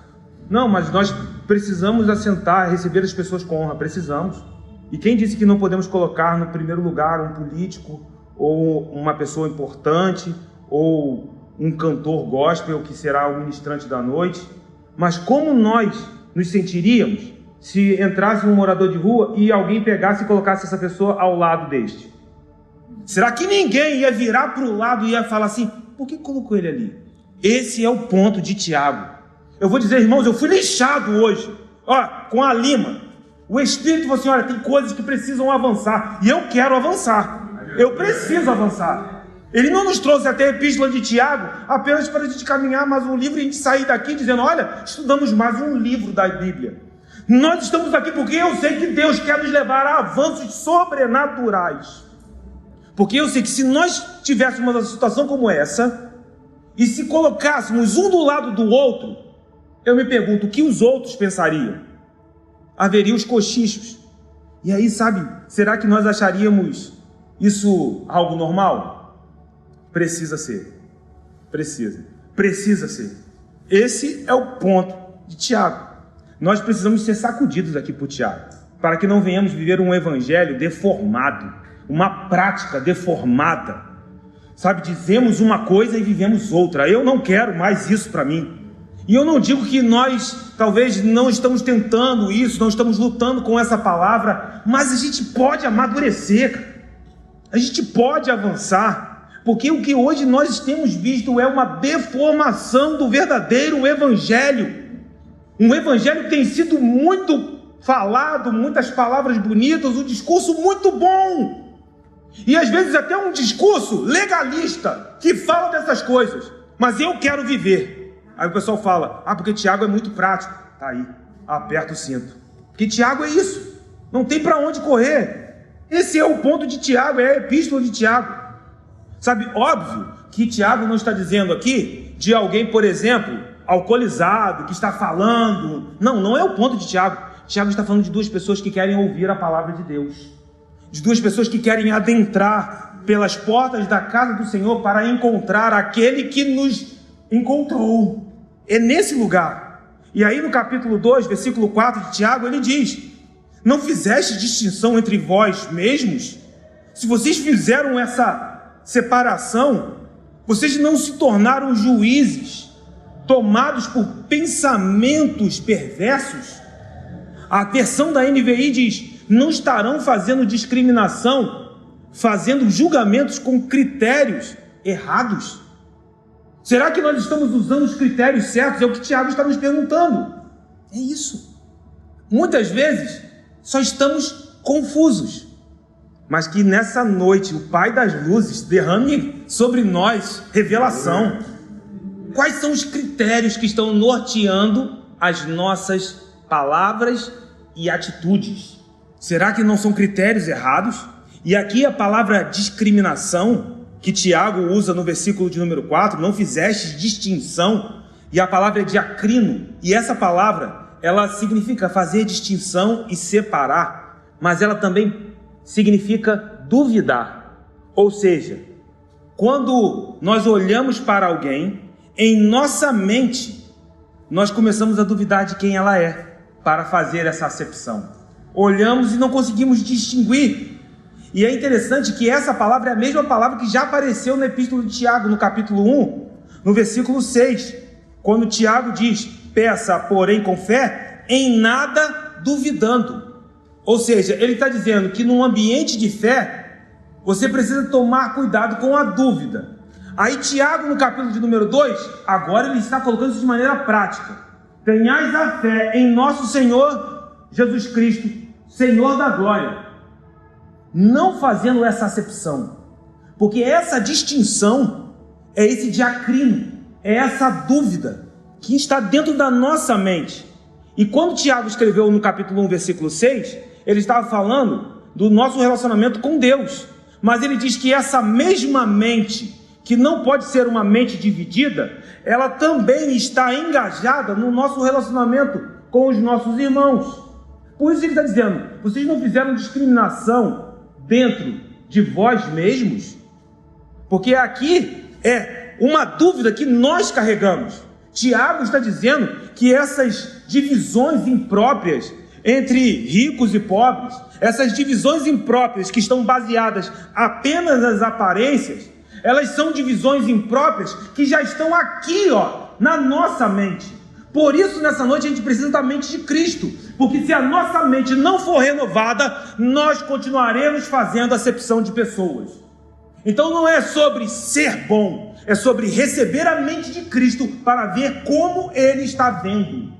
Não, mas nós precisamos assentar, receber as pessoas com honra, precisamos. E quem disse que não podemos colocar no primeiro lugar um político, ou uma pessoa importante, ou um cantor gospel que será o ministrante da noite? Mas como nós nos sentiríamos se entrasse um morador de rua e alguém pegasse e colocasse essa pessoa ao lado deste? Será que ninguém ia virar para o lado e ia falar assim, por que colocou ele ali? Esse é o ponto de Tiago. Eu vou dizer, irmãos, eu fui lixado hoje, com a Lima. O Espírito falou assim, olha, tem coisas que precisam avançar, e eu quero avançar, eu preciso avançar. Ele não nos trouxe até a epístola de Tiago apenas para a gente caminhar mais um livro e a gente sair daqui dizendo, olha, estudamos mais um livro da Bíblia. Nós estamos aqui porque eu sei que Deus quer nos levar a avanços sobrenaturais. Porque eu sei que se nós tivéssemos uma situação como essa, e se colocássemos um do lado do outro, eu me pergunto, o que os outros pensariam? Haveria os cochichos. E aí, sabe, será que nós acharíamos isso algo normal? Precisa ser. Precisa ser. Esse é o ponto de Tiago. Nós precisamos ser sacudidos aqui por Tiago, para que não venhamos viver um evangelho deformado, uma prática deformada. Sabe, dizemos uma coisa e vivemos outra. Eu não quero mais isso para mim. E eu não digo que nós talvez não estamos tentando isso, não estamos lutando com essa palavra, mas a gente pode amadurecer, cara. A gente pode avançar, porque o que hoje nós temos visto é uma deformação do verdadeiro evangelho. Um evangelho que tem sido muito falado, muitas palavras bonitas, um discurso muito bom. E às vezes até um discurso legalista que fala dessas coisas, mas eu quero viver. Aí o pessoal fala, porque Tiago é muito prático. Tá aí, aperta o cinto. Porque Tiago é isso, não tem para onde correr. Esse é o ponto de Tiago, é a epístola de Tiago. Sabe, óbvio que Tiago não está dizendo aqui de alguém, por exemplo, alcoolizado, que está falando. Não é o ponto de Tiago. Tiago está falando de duas pessoas que querem ouvir a palavra de Deus. De duas pessoas que querem adentrar pelas portas da casa do Senhor para encontrar aquele que nos encontrou. É nesse lugar. E aí no capítulo 2, versículo 4 de Tiago, ele diz, não fizeste distinção entre vós mesmos? Se vocês fizeram essa separação, vocês não se tornaram juízes, tomados por pensamentos perversos? A versão da NVI diz, não estarão fazendo discriminação, fazendo julgamentos com critérios errados? Será que nós estamos usando os critérios certos? É o que Tiago está nos perguntando. É isso. Muitas vezes só estamos confusos, mas que nessa noite o Pai das Luzes derrame sobre nós revelação. Quais são os critérios que estão norteando as nossas palavras e atitudes? Será que não são critérios errados? E aqui a palavra discriminação, que Tiago usa no versículo de número 4, não fizeste distinção, e a palavra é diacrino, e essa palavra, ela significa fazer distinção e separar, mas ela também significa duvidar. Ou seja, quando nós olhamos para alguém, em nossa mente, nós começamos a duvidar de quem ela é, para fazer essa acepção. Olhamos e não conseguimos distinguir. E é interessante que essa palavra é a mesma palavra que já apareceu na epístola de Tiago, no capítulo 1, no versículo 6, quando Tiago diz, peça, porém, com fé, em nada duvidando. Ou seja, ele está dizendo que num ambiente de fé, você precisa tomar cuidado com a dúvida. Aí Tiago, no capítulo de número 2, agora ele está colocando isso de maneira prática. Tenhais a fé em nosso Senhor Jesus Cristo, Senhor da glória. não fazendo essa acepção, porque essa distinção é esse diacrino, é essa dúvida que está dentro da nossa mente. E quando Tiago escreveu no capítulo 1, versículo 6, ele estava falando do nosso relacionamento com Deus, mas ele diz que essa mesma mente, que não pode ser uma mente dividida, ela também está engajada no nosso relacionamento com os nossos irmãos. Por isso ele está dizendo, vocês não fizeram discriminação dentro de vós mesmos? Porque aqui é uma dúvida que nós carregamos. Tiago está dizendo que essas divisões impróprias entre ricos e pobres, essas divisões impróprias que estão baseadas apenas nas aparências, elas são divisões impróprias que já estão aqui, na nossa mente. Por isso, nessa noite, a gente precisa da mente de Cristo, porque se a nossa mente não for renovada, nós continuaremos fazendo acepção de pessoas. Então não é sobre ser bom, é sobre receber a mente de Cristo para ver como Ele está vendo.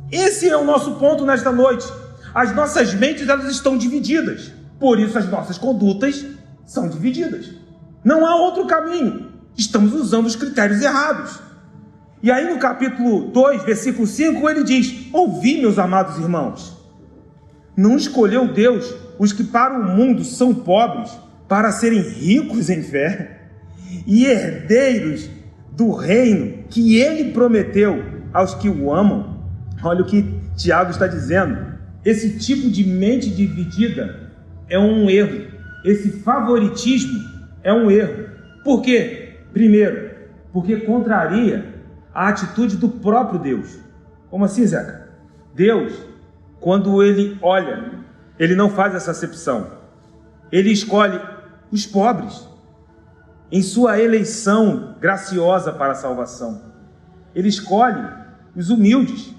Esse é o nosso ponto nesta noite. As nossas mentes, elas estão divididas, por isso as nossas condutas são divididas. Não há outro caminho, estamos usando os critérios errados. E aí no capítulo 2, versículo 5, ele diz: ouvi, meus amados irmãos, não escolheu Deus os que para o mundo são pobres, para serem ricos em fé e herdeiros do reino que ele prometeu aos que o amam? Olha o que Tiago está dizendo. Esse tipo de mente dividida é um erro. Esse favoritismo é um erro. Por quê? Primeiro, porque contraria a atitude do próprio Deus. Como assim, Zeca? Deus, quando Ele olha, Ele não faz essa acepção. Ele escolhe os pobres em sua eleição graciosa para a salvação. Ele escolhe os humildes.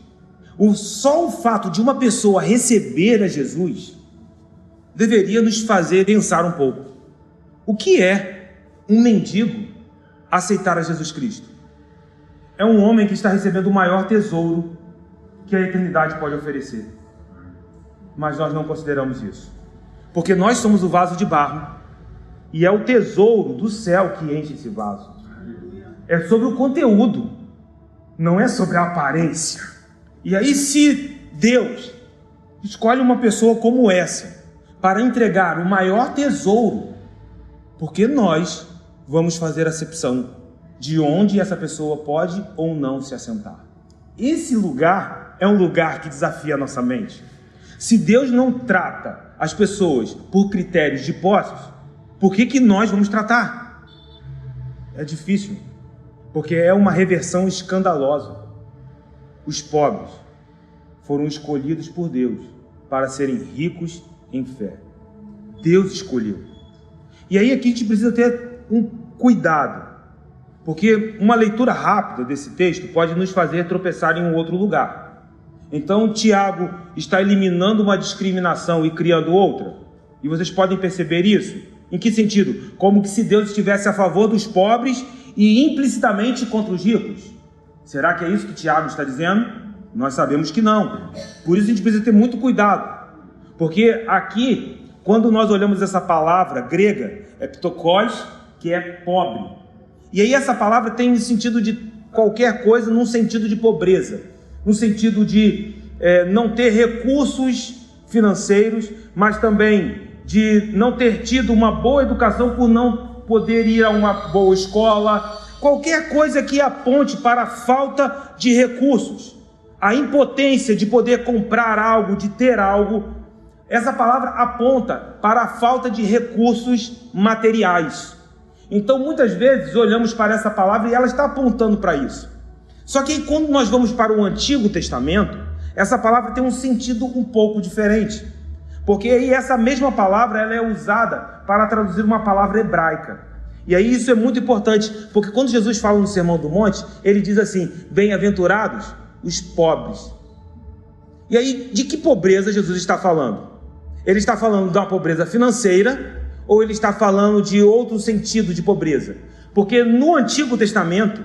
Só o fato de uma pessoa receber a Jesus deveria nos fazer pensar um pouco. O que é um mendigo aceitar a Jesus Cristo? É um homem que está recebendo o maior tesouro que a eternidade pode oferecer. Mas nós não consideramos isso, porque nós somos o vaso de barro, e é o tesouro do céu que enche esse vaso. É sobre o conteúdo, não é sobre a aparência. E aí, se Deus escolhe uma pessoa como essa para entregar o maior tesouro, por que nós vamos fazer acepção de onde essa pessoa pode ou não se assentar? Esse lugar é um lugar que desafia a nossa mente. Se Deus não trata as pessoas por critérios de posses, por que nós vamos tratar? É difícil, porque é uma reversão escandalosa. Os pobres foram escolhidos por Deus para serem ricos em fé. Deus escolheu. E aí aqui a gente precisa ter um cuidado, porque uma leitura rápida desse texto pode nos fazer tropeçar em um outro lugar. Então Tiago está eliminando uma discriminação e criando outra. E vocês podem perceber isso. Em que sentido? Como que se Deus estivesse a favor dos pobres e implicitamente contra os ricos. Será que é isso que Tiago está dizendo? Nós sabemos que não. Por isso a gente precisa ter muito cuidado. Porque aqui, quando nós olhamos essa palavra grega, ptokos, que é pobre. E aí essa palavra tem o sentido de qualquer coisa, num sentido de pobreza, no sentido de não ter recursos financeiros, mas também de não ter tido uma boa educação por não poder ir a uma boa escola, qualquer coisa que aponte para a falta de recursos, a impotência de poder comprar algo, de ter algo. Essa palavra aponta para a falta de recursos materiais. Então, muitas vezes, olhamos para essa palavra e ela está apontando para isso. Só que aí, quando nós vamos para o Antigo Testamento, essa palavra tem um sentido um pouco diferente. Porque aí essa mesma palavra ela é usada para traduzir uma palavra hebraica. E aí isso é muito importante, porque quando Jesus fala no Sermão do Monte, ele diz assim: bem-aventurados os pobres. E aí, de que pobreza Jesus está falando? Ele está falando de uma pobreza financeira, ou ele está falando de outro sentido de pobreza? Porque no Antigo Testamento,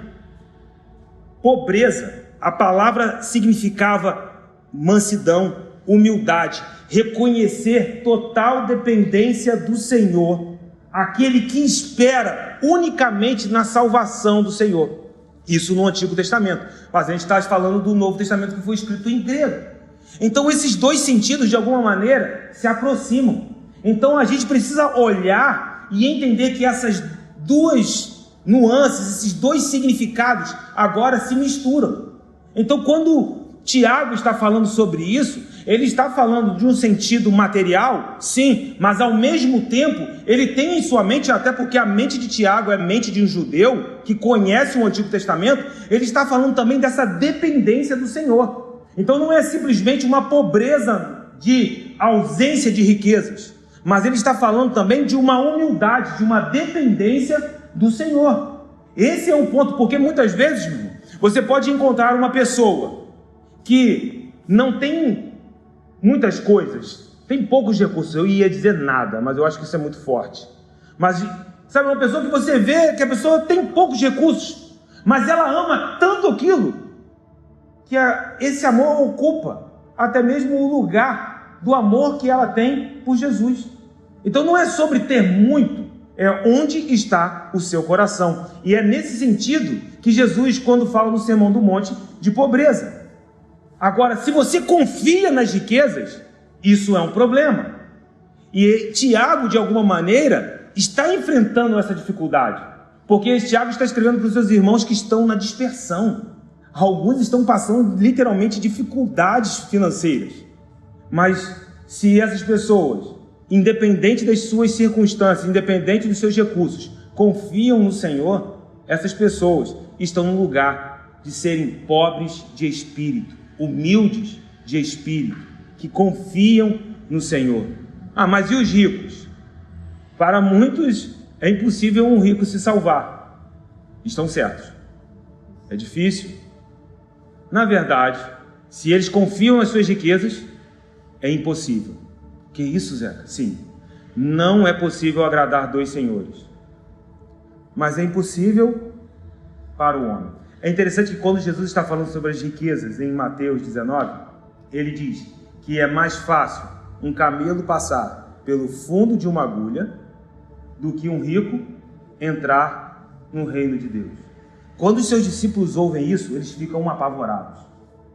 pobreza, a palavra significava mansidão, humildade, reconhecer total dependência do Senhor, aquele que espera unicamente na salvação do Senhor. Isso no Antigo Testamento, mas a gente está falando do Novo Testamento, que foi escrito em grego. Então esses dois sentidos de alguma maneira se aproximam. Então a gente precisa olhar e entender que essas duas nuances, esses dois significados agora se misturam. Então quando Tiago está falando sobre isso, ele está falando de um sentido material, sim, mas ao mesmo tempo ele tem em sua mente, até porque a mente de Tiago é a mente de um judeu que conhece o Antigo Testamento, ele está falando também dessa dependência do Senhor. Então não é simplesmente uma pobreza de ausência de riquezas, mas ele está falando também de uma humildade, de uma dependência do Senhor. Esse é um ponto, porque muitas vezes, meu irmão, você pode encontrar uma pessoa que não tem muitas coisas, tem poucos recursos, eu ia dizer nada, mas eu acho que isso é muito forte. Mas, sabe, uma pessoa que você vê que a pessoa tem poucos recursos, mas ela ama tanto aquilo, que esse amor ocupa até mesmo o lugar do amor que ela tem por Jesus. Então não é sobre ter muito, é onde está o seu coração. E é nesse sentido que Jesus, quando fala no Sermão do Monte, de pobreza. Agora, se você confia nas riquezas, isso é um problema. E Tiago, de alguma maneira, está enfrentando essa dificuldade. Porque Tiago está escrevendo para os seus irmãos que estão na dispersão. Alguns estão passando literalmente dificuldades financeiras. Mas se essas pessoas, independente das suas circunstâncias, independente dos seus recursos, confiam no Senhor, essas pessoas estão no lugar de serem pobres de espírito, humildes de espírito, que confiam no Senhor. Ah, mas e os ricos? Para muitos é impossível um rico se salvar. Estão certos. É difícil. Na verdade, se eles confiam nas suas riquezas, é impossível. Que isso, Zé? Sim. Não é possível agradar dois senhores. Mas é impossível para o homem. É interessante que quando Jesus está falando sobre as riquezas em Mateus 19, ele diz que é mais fácil um camelo passar pelo fundo de uma agulha do que um rico entrar no reino de Deus. Quando os seus discípulos ouvem isso, eles ficam apavorados.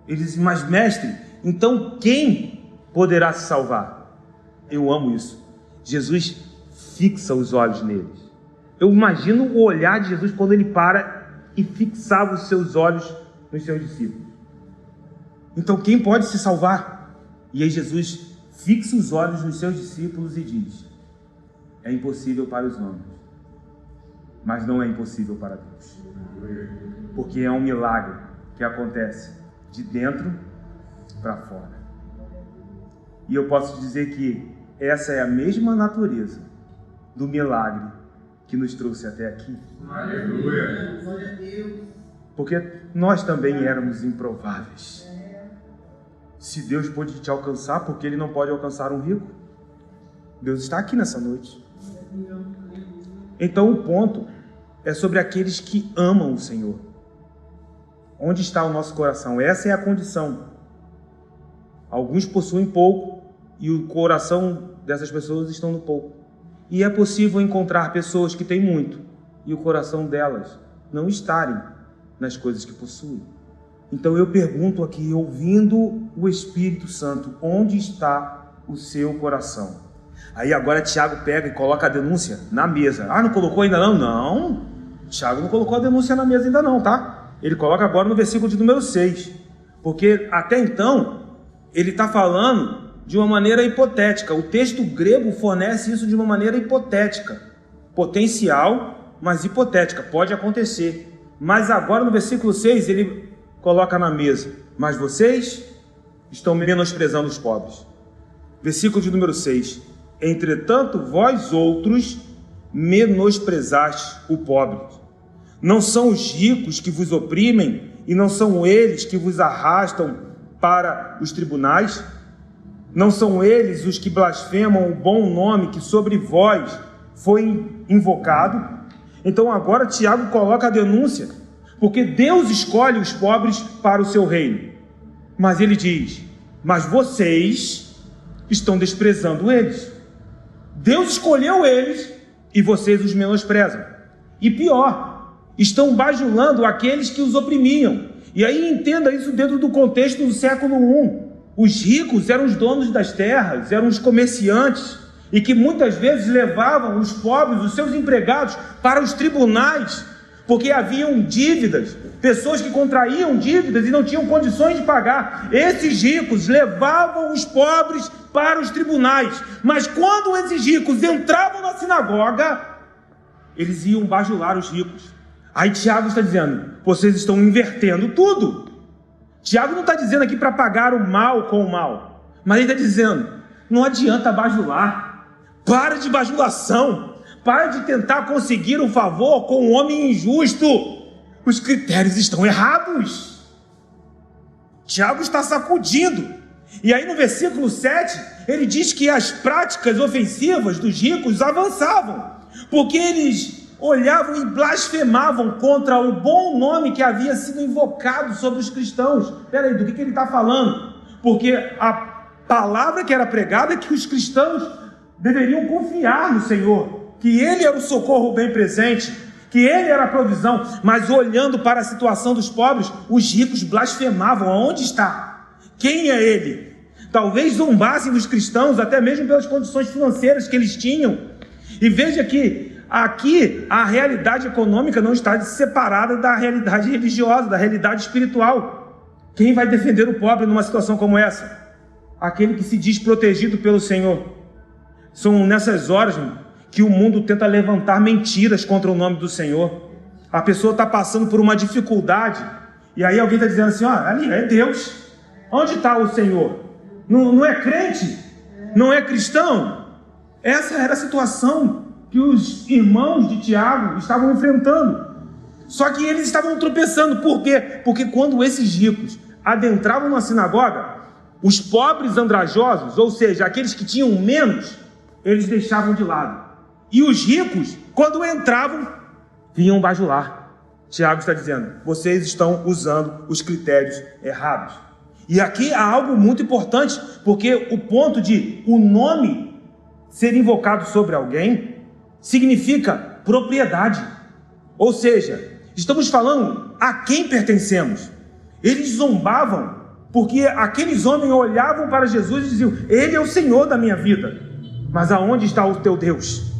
Eles dizem, mas mestre, então quem poderá se salvar? Eu amo isso. Jesus fixa os olhos neles. Eu imagino o olhar de Jesus quando ele para e fixava os seus olhos nos seus discípulos. Então quem pode se salvar? E aí Jesus fixa os olhos nos seus discípulos e diz, é impossível para os homens, mas não é impossível para Deus. Porque é um milagre que acontece de dentro para fora. E eu posso dizer que essa é a mesma natureza do milagre que nos trouxe até aqui. Aleluia! Porque nós também éramos improváveis. Se Deus pôde te alcançar, porque Ele não pode alcançar um rico? Deus está aqui nessa noite. Então o ponto é sobre aqueles que amam o Senhor. Onde está o nosso coração? Essa é a condição. Alguns possuem pouco e o coração dessas pessoas estão no pouco. E é possível encontrar pessoas que têm muito e o coração delas não estarem nas coisas que possuem. Então eu pergunto aqui, ouvindo o Espírito Santo, onde está o seu coração? Aí agora Tiago pega e coloca a denúncia na mesa. Ah, não colocou ainda não? Não. Tiago não colocou a denúncia na mesa ainda não, tá? Ele coloca agora no versículo de número 6. Porque até então, ele está falando de uma maneira hipotética. O texto grego fornece isso de uma maneira hipotética. Potencial, mas hipotética. Pode acontecer. Mas agora no versículo 6 ele coloca na mesa. Mas vocês estão menosprezando os pobres. Versículo de número 6. Entretanto, vós outros menosprezastes o pobre. Não são os ricos que vos oprimem e não são eles que vos arrastam para os tribunais? Não são eles os que blasfemam o bom nome que sobre vós foi invocado? Então agora Tiago coloca a denúncia, porque Deus escolhe os pobres para o seu reino. Mas ele diz, mas vocês estão desprezando eles. Deus escolheu eles e vocês os menosprezam. E pior, estão bajulando aqueles que os oprimiam. E aí entenda isso dentro do contexto do século I. Os ricos eram os donos das terras, eram os comerciantes, e que muitas vezes levavam os pobres, os seus empregados, para os tribunais, porque haviam dívidas, pessoas que contraíam dívidas e não tinham condições de pagar. Esses ricos levavam os pobres para os tribunais, mas quando esses ricos entravam na sinagoga, eles iam bajular os ricos. Aí Tiago está dizendo, vocês estão invertendo tudo. Tiago não está dizendo aqui para pagar o mal com o mal, mas ele está dizendo, não adianta bajular, para de bajulação, para de tentar conseguir um favor com um homem injusto. Os critérios estão errados. Tiago está sacudindo. E aí no versículo 7, ele diz que as práticas ofensivas dos ricos avançavam, porque eles olhavam e blasfemavam contra o bom nome que havia sido invocado sobre os cristãos. Espera aí, do que ele está falando? Porque a palavra que era pregada é que os cristãos deveriam confiar no Senhor, que Ele era o socorro bem presente, que Ele era a provisão, mas olhando para a situação dos pobres, os ricos blasfemavam. Aonde está? Quem é Ele? Talvez zombassem dos cristãos, até mesmo pelas condições financeiras que eles tinham. E veja que aqui a realidade econômica não está separada da realidade religiosa, da realidade espiritual. Quem vai defender o pobre numa situação como essa? Aquele que se diz protegido pelo Senhor. São nessas horas que o mundo tenta levantar mentiras contra o nome do Senhor. A pessoa está passando por uma dificuldade, e aí alguém está dizendo assim, ali é Deus. Onde está o Senhor? Não é crente? Não é cristão? Essa era a situação que os irmãos de Tiago estavam enfrentando. Só que eles estavam tropeçando. Por quê? Porque quando esses ricos adentravam na sinagoga, os pobres andrajosos, ou seja, aqueles que tinham menos, eles deixavam de lado. E os ricos, quando entravam, vinham bajular. Tiago está dizendo, vocês estão usando os critérios errados. E aqui há algo muito importante, porque o ponto de o nome ser invocado sobre alguém significa propriedade. Ou seja, estamos falando a quem pertencemos. Eles zombavam, porque aqueles homens olhavam para Jesus e diziam, Ele é o Senhor da minha vida. Mas aonde está o teu Deus?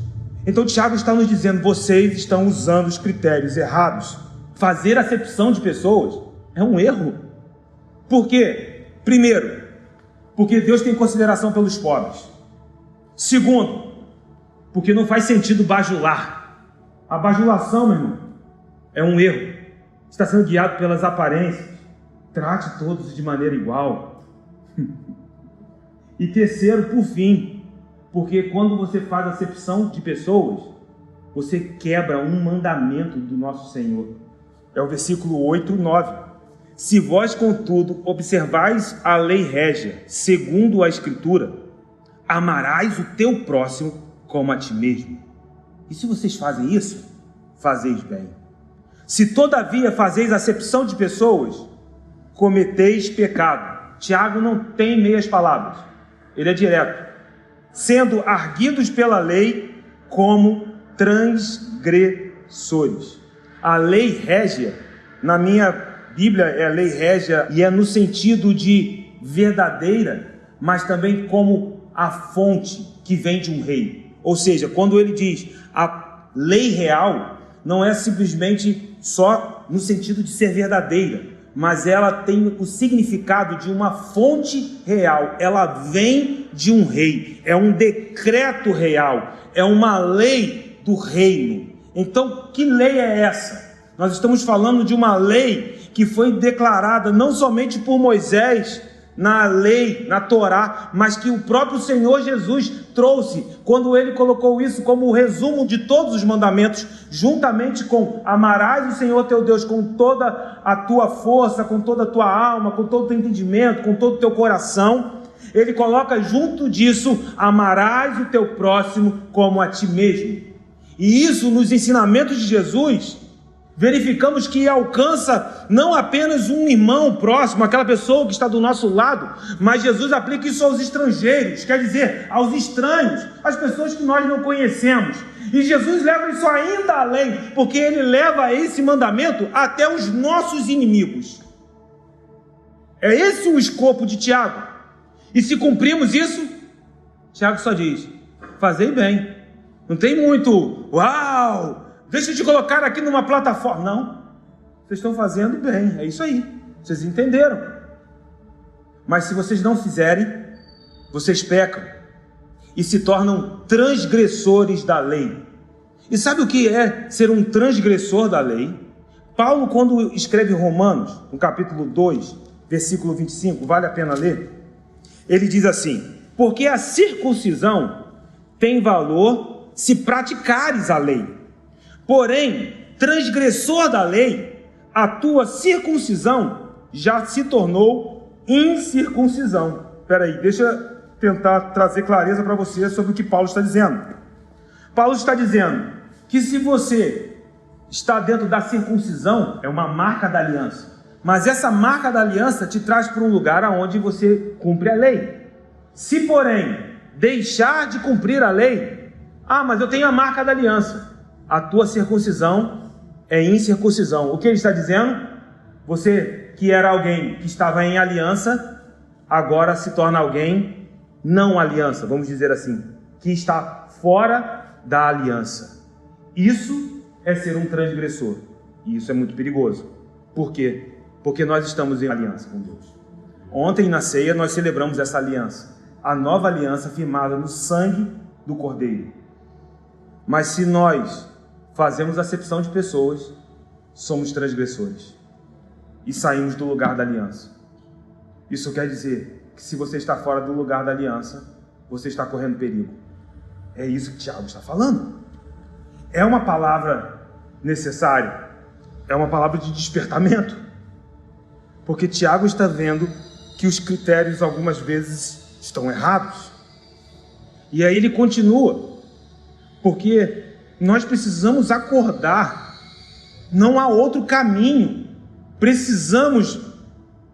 Então Tiago está nos dizendo, vocês estão usando os critérios errados. Fazer acepção de pessoas é um erro. Por quê? Primeiro, porque Deus tem consideração pelos pobres. Segundo, porque não faz sentido bajular. A bajulação, meu irmão, é um erro. Está sendo guiado pelas aparências. Trate todos de maneira igual. E terceiro, por fim, porque quando você faz acepção de pessoas, você quebra um mandamento do nosso Senhor. É o versículo 8, 9. Se vós, contudo, observais a lei régia, segundo a Escritura, amarás o teu próximo como a ti mesmo. E se vocês fazem isso, fazeis bem. Se todavia fazeis acepção de pessoas, cometeis pecado. Tiago não tem meias palavras, ele é direto. Sendo arguidos pela lei como transgressores. A lei régia, na minha Bíblia é a lei régia, e é no sentido de verdadeira, mas também como a fonte que vem de um rei. Ou seja, quando ele diz a lei real, não é simplesmente só no sentido de ser verdadeira, mas ela tem o significado de uma fonte real. Ela vem de um rei, é um decreto real, é uma lei do reino. Então, que lei é essa? Nós estamos falando de uma lei que foi declarada não somente por Moisés na lei, na Torá, mas que o próprio Senhor Jesus trouxe, quando ele colocou isso como o resumo de todos os mandamentos, juntamente com amarás o Senhor teu Deus com toda a tua força, com toda a tua alma, com todo o teu entendimento, com todo o teu coração. Ele coloca junto disso, amarás o teu próximo como a ti mesmo. E isso nos ensinamentos de Jesus verificamos que alcança não apenas um irmão próximo, aquela pessoa que está do nosso lado, mas Jesus aplica isso aos estrangeiros, quer dizer, aos estranhos, às pessoas que nós não conhecemos. E Jesus leva isso ainda além, porque ele leva esse mandamento até os nossos inimigos. É esse o escopo de Tiago. E se cumprimos isso, Tiago só diz: fazei bem. Não tem muito, uau, deixa eu te colocar aqui numa plataforma. Não, vocês estão fazendo bem, é isso aí, vocês entenderam. Mas se vocês não fizerem, vocês pecam e se tornam transgressores da lei. E sabe o que é ser um transgressor da lei? Paulo, quando escreve Romanos, no capítulo 2, versículo 25, vale a pena ler, ele diz assim: porque a circuncisão tem valor se praticares a lei. Porém, transgressor da lei, a tua circuncisão já se tornou incircuncisão. Espera aí, deixa eu tentar trazer clareza para você sobre o que Paulo está dizendo. Paulo está dizendo que se você está dentro da circuncisão, é uma marca da aliança, mas essa marca da aliança te traz para um lugar onde você cumpre a lei. Se, porém, deixar de cumprir a lei, mas eu tenho a marca da aliança, a tua circuncisão é incircuncisão. O que ele está dizendo? Você que era alguém que estava em aliança, agora se torna alguém não aliança, vamos dizer assim, que está fora da aliança. Isso é ser um transgressor, e isso é muito perigoso. Por quê? Porque nós estamos em aliança com Deus. Ontem na ceia nós celebramos essa aliança, a nova aliança firmada no sangue do Cordeiro. Mas se nós fazemos acepção de pessoas, somos transgressores e saímos do lugar da aliança. Isso quer dizer que se você está fora do lugar da aliança, você está correndo perigo. É isso que Tiago está falando. É uma palavra necessária, é uma palavra de despertamento, porque Tiago está vendo que os critérios algumas vezes estão errados. E aí ele continua, porque nós precisamos acordar, não há outro caminho, precisamos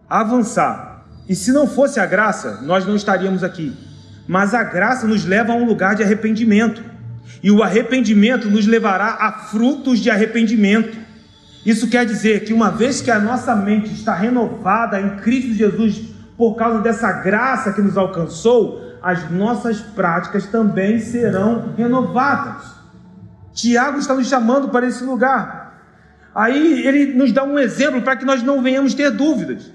avançar. E se não fosse a graça, nós não estaríamos aqui. Mas a graça nos leva a um lugar de arrependimento, e o arrependimento nos levará a frutos de arrependimento. Isso quer dizer que uma vez que a nossa mente está renovada em Cristo Jesus, por causa dessa graça que nos alcançou, as nossas práticas também serão renovadas. Tiago está nos chamando para esse lugar. Aí ele nos dá um exemplo para que nós não venhamos ter dúvidas.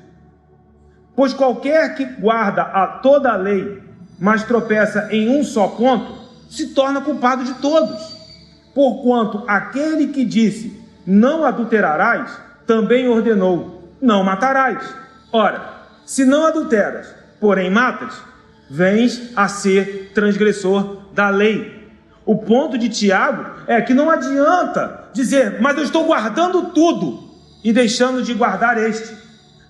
Pois qualquer que guarda toda a lei, mas tropeça em um só ponto, se torna culpado de todos. Porquanto aquele que disse, não adulterarás, também ordenou, não matarás. Ora, se não adulteras, porém matas, vens a ser transgressor da lei. O ponto de Tiago é que não adianta dizer, mas eu estou guardando tudo e deixando de guardar este.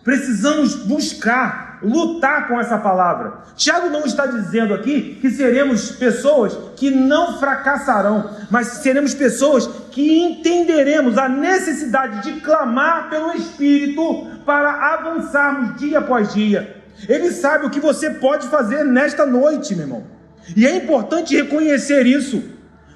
Precisamos buscar, lutar com essa palavra. Tiago não está dizendo aqui que seremos pessoas que não fracassarão, mas seremos pessoas que entenderemos a necessidade de clamar pelo Espírito para avançarmos dia após dia. Ele sabe o que você pode fazer nesta noite, meu irmão. E é importante reconhecer isso,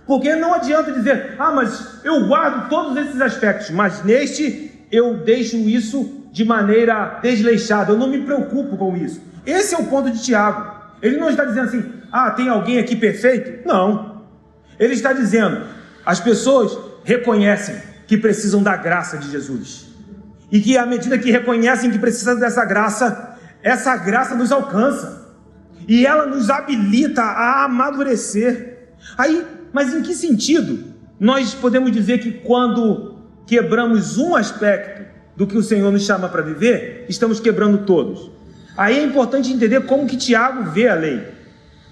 porque não adianta dizer, mas eu guardo todos esses aspectos, mas neste eu deixo isso de maneira desleixada, eu não me preocupo com isso. Esse é o ponto de Tiago. Ele não está dizendo assim, tem alguém aqui perfeito? Não. Ele está dizendo, as pessoas reconhecem que precisam da graça de Jesus, e que à medida que reconhecem que precisam dessa graça, essa graça nos alcança, e ela nos habilita a amadurecer. Mas em que sentido nós podemos dizer que quando quebramos um aspecto do que o Senhor nos chama para viver, estamos quebrando todos? Aí é importante entender como que Tiago vê a lei,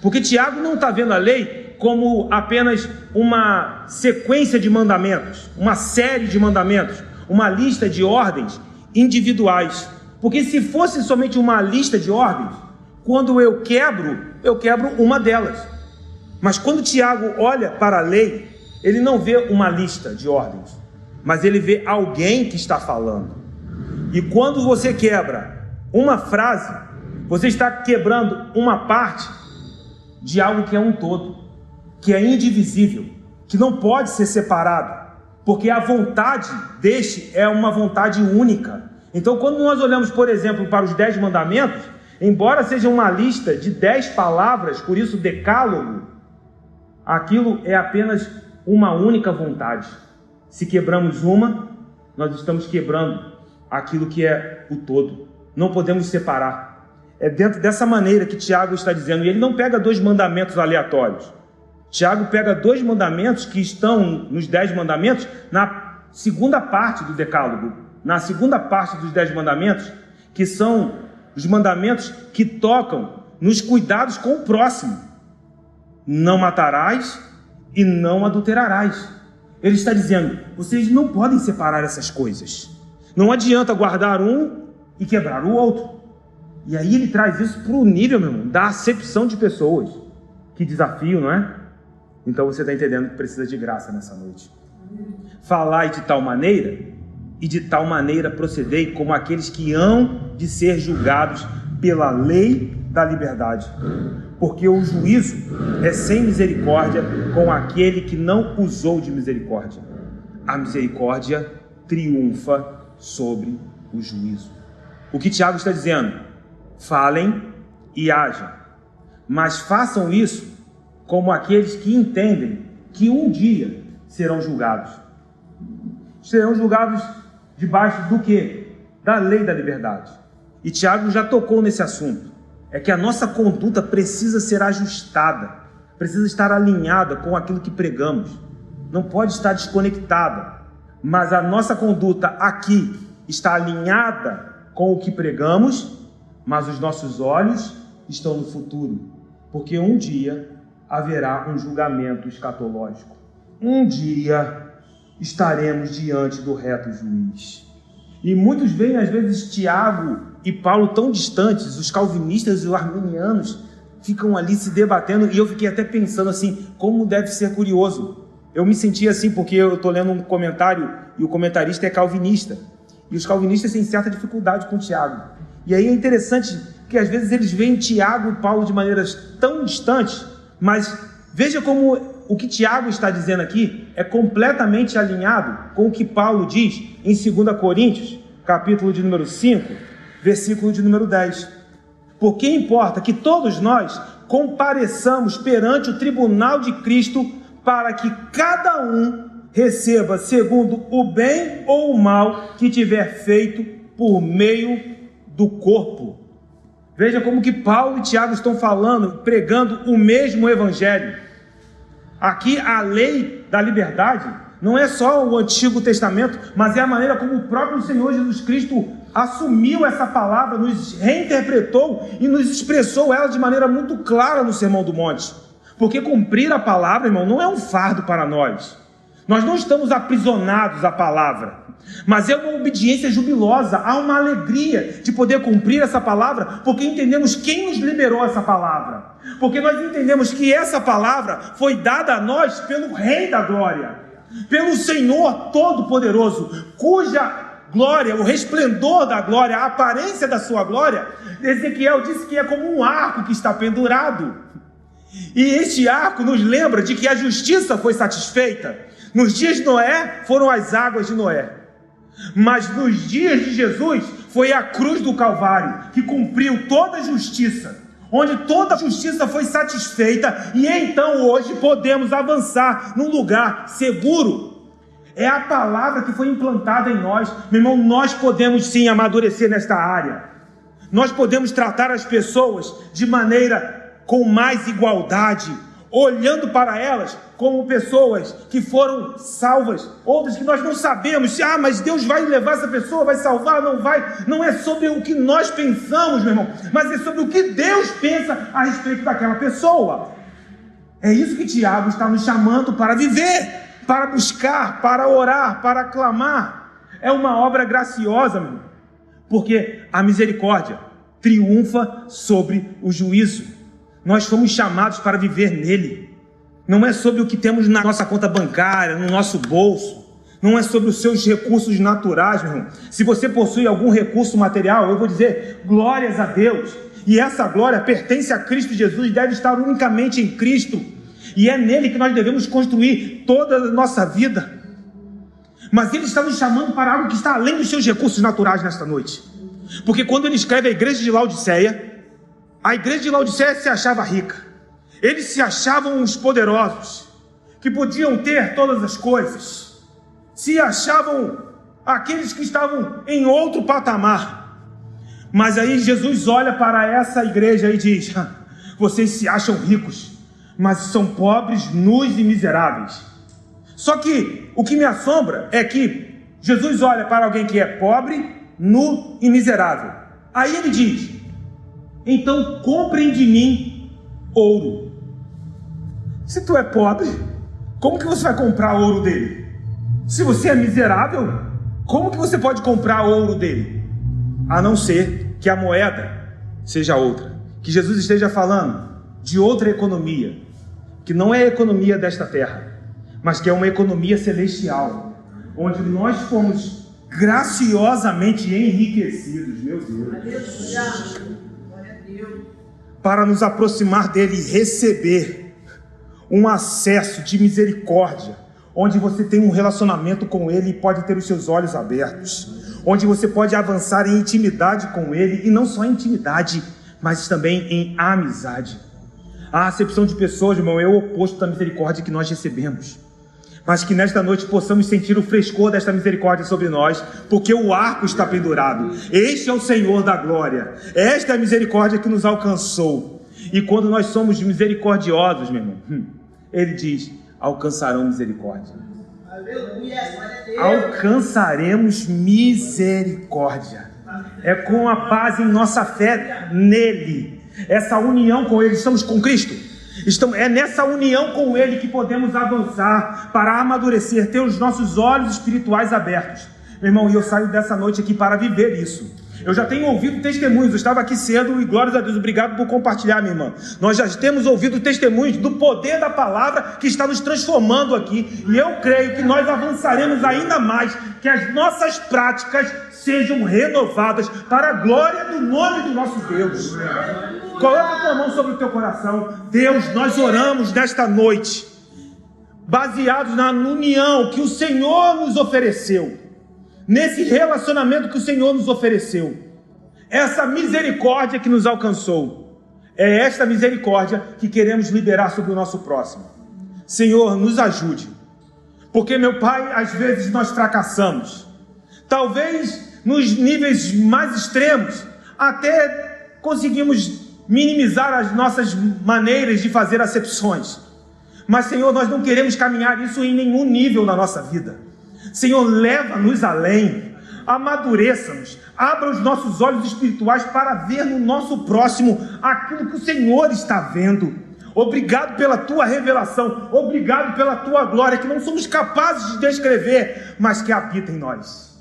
porque Tiago não está vendo a lei como apenas uma sequência de mandamentos, uma série de mandamentos, uma lista de ordens individuais, porque se fosse somente uma lista de ordens, quando eu quebro uma delas. Mas quando Tiago olha para a lei, ele não vê uma lista de ordens, mas ele vê alguém que está falando. E quando você quebra uma frase, você está quebrando uma parte de algo que é um todo, que é indivisível, que não pode ser separado, porque a vontade deste é uma vontade única. Então, quando nós olhamos, por exemplo, para os 10 mandamentos, embora seja uma lista de 10 palavras, por isso decálogo, aquilo é apenas uma única vontade. Se quebramos uma, nós estamos quebrando aquilo que é o todo. Não podemos separar. É dentro dessa maneira que Tiago está dizendo. E ele não pega 2 mandamentos aleatórios. Tiago pega 2 mandamentos que estão nos 10 mandamentos na segunda parte do decálogo. Na segunda parte dos 10 mandamentos, que são os mandamentos que tocam nos cuidados com o próximo. Não matarás e não adulterarás. Ele está dizendo, vocês não podem separar essas coisas. Não adianta guardar um e quebrar o outro. E aí ele traz isso para o nível, meu irmão, da acepção de pessoas. Que desafio, não é? Então você está entendendo que precisa de graça nessa noite. Falai de tal maneira, e de tal maneira procedei como aqueles que hão de ser julgados pela lei da liberdade. Porque o juízo é sem misericórdia com aquele que não usou de misericórdia. A misericórdia triunfa sobre o juízo. O que Tiago está dizendo? Falem e hajam, mas façam isso como aqueles que entendem que um dia serão julgados. Serão julgados debaixo do quê? Da lei da liberdade. E Tiago já tocou nesse assunto. É que a nossa conduta precisa ser ajustada, precisa estar alinhada com aquilo que pregamos. Não pode estar desconectada, mas a nossa conduta aqui está alinhada com o que pregamos, mas os nossos olhos estão no futuro, porque um dia haverá um julgamento escatológico. Um dia estaremos diante do reto juiz. E muitos veem, às vezes, Tiago e Paulo tão distantes, os calvinistas e os arminianos ficam ali se debatendo, e eu fiquei até pensando assim, como deve ser curioso. Eu me senti assim, porque eu estou lendo um comentário, e o comentarista é calvinista, e os calvinistas têm certa dificuldade com Tiago. E aí é interessante que às vezes eles veem Tiago e Paulo de maneiras tão distantes, mas veja como o que Tiago está dizendo aqui é completamente alinhado com o que Paulo diz em 2 Coríntios, capítulo de número 5, versículo de número 10. Porque importa que todos nós compareçamos perante o tribunal de Cristo para que cada um receba segundo o bem ou o mal que tiver feito por meio do corpo. Veja como que Paulo e Tiago estão falando, pregando o mesmo evangelho. Aqui a lei da liberdade não é só o Antigo Testamento, mas é a maneira como o próprio Senhor Jesus Cristo assumiu essa palavra, nos reinterpretou e nos expressou ela de maneira muito clara no Sermão do Monte. Porque cumprir a palavra, irmão, não é um fardo para nós. Nós não estamos aprisionados à palavra, mas é uma obediência jubilosa, há uma alegria de poder cumprir essa palavra, porque entendemos quem nos liberou essa palavra, porque nós entendemos que essa palavra foi dada a nós pelo Rei da Glória, pelo Senhor Todo-Poderoso, cuja glória, o resplendor da glória, a aparência da sua glória, Ezequiel disse que é como um arco que está pendurado, e este arco nos lembra de que a justiça foi satisfeita. Nos dias de Noé foram as águas de Noé, mas nos dias de Jesus foi a cruz do Calvário que cumpriu toda a justiça, onde toda a justiça foi satisfeita, e então hoje podemos avançar num lugar seguro. É a palavra que foi implantada em nós, meu irmão. Nós podemos sim amadurecer nesta área, nós podemos tratar as pessoas de maneira com mais igualdade, olhando para elas como pessoas que foram salvas, outras que nós não sabemos, mas Deus vai levar essa pessoa, vai salvar, não vai. Não é sobre o que nós pensamos, meu irmão, mas é sobre o que Deus pensa a respeito daquela pessoa. É isso que Tiago está nos chamando para viver, para buscar, para orar, para clamar. É uma obra graciosa, meu irmão, porque a misericórdia triunfa sobre o juízo. Nós fomos chamados para viver nele. Não é sobre o que temos na nossa conta bancária, no nosso bolso. não é sobre os seus recursos naturais, meu irmão. Se você possui algum recurso material, eu vou dizer glórias a Deus. E essa glória pertence a Cristo Jesus, deve estar unicamente em Cristo. E é nele que nós devemos construir toda a nossa vida. Mas ele está nos chamando para algo que está além dos seus recursos naturais nesta noite. Porque quando ele escreve a igreja de Laodiceia, a igreja de Laodiceia se achava rica. Eles se achavam os poderosos, que podiam ter todas as coisas. Se achavam aqueles que estavam em outro patamar. Mas aí Jesus olha para essa igreja e diz: vocês se acham ricos, mas são pobres, nus e miseráveis. Só que o que me assombra é que Jesus olha para alguém que é pobre, nu e miserável. Aí ele diz: então comprem de mim ouro. Se tu é pobre, como que você vai comprar ouro dele? Se você é miserável, como que você pode comprar ouro dele? A não ser que a moeda seja outra. Que Jesus esteja falando de outra economia, que não é a economia desta terra, mas que é uma economia celestial, onde nós fomos graciosamente enriquecidos, meu Deus, para nos aproximar dele e receber um acesso de misericórdia, onde você tem um relacionamento com ele e pode ter os seus olhos abertos, onde você pode avançar em intimidade com ele, e não só em intimidade, mas também em amizade. A acepção de pessoas, irmão, é o oposto da misericórdia que nós recebemos. Mas que nesta noite possamos sentir o frescor desta misericórdia sobre nós, porque o arco está pendurado. Este é o Senhor da glória. Esta é a misericórdia que nos alcançou. E quando nós somos misericordiosos, meu irmão, ele diz: alcançarão misericórdia. Alcançaremos misericórdia. É com a base em nossa fé nele, essa união com ele. Estamos com Cristo. É nessa união com ele que podemos avançar para amadurecer, ter os nossos olhos espirituais abertos. Meu irmão, e eu saio dessa noite aqui para viver isso. Eu já tenho ouvido testemunhos, eu estava aqui cedo e glórias a Deus, obrigado por compartilhar, minha irmã. Nós já temos ouvido testemunhos do poder da palavra que está nos transformando aqui, e eu creio que nós avançaremos ainda mais, que as nossas práticas sejam renovadas para a glória do nome do nosso Deus. Coloca a tua mão sobre o teu coração. Deus, nós oramos nesta noite, baseados na união que o Senhor nos ofereceu, nesse relacionamento que o Senhor nos ofereceu, essa misericórdia que nos alcançou, é esta misericórdia que queremos liberar sobre o nosso próximo. Senhor, nos ajude, porque, meu Pai, às vezes nós fracassamos, talvez nos níveis mais extremos, até conseguimos minimizar as nossas maneiras de fazer acepções, mas, Senhor, nós não queremos caminhar isso em nenhum nível na nossa vida. Senhor, leva-nos além, amadureça-nos, abra os nossos olhos espirituais para ver no nosso próximo aquilo que o Senhor está vendo. Obrigado pela tua revelação, obrigado pela tua glória, que não somos capazes de descrever, mas que habita em nós.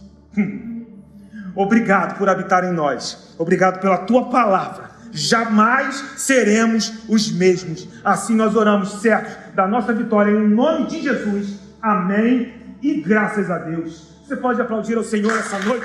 Obrigado por habitar em nós, obrigado pela tua palavra. Jamais seremos os mesmos. Assim nós oramos certos da nossa vitória, em nome de Jesus. Amém. E graças a Deus. Você pode aplaudir ao Senhor essa noite?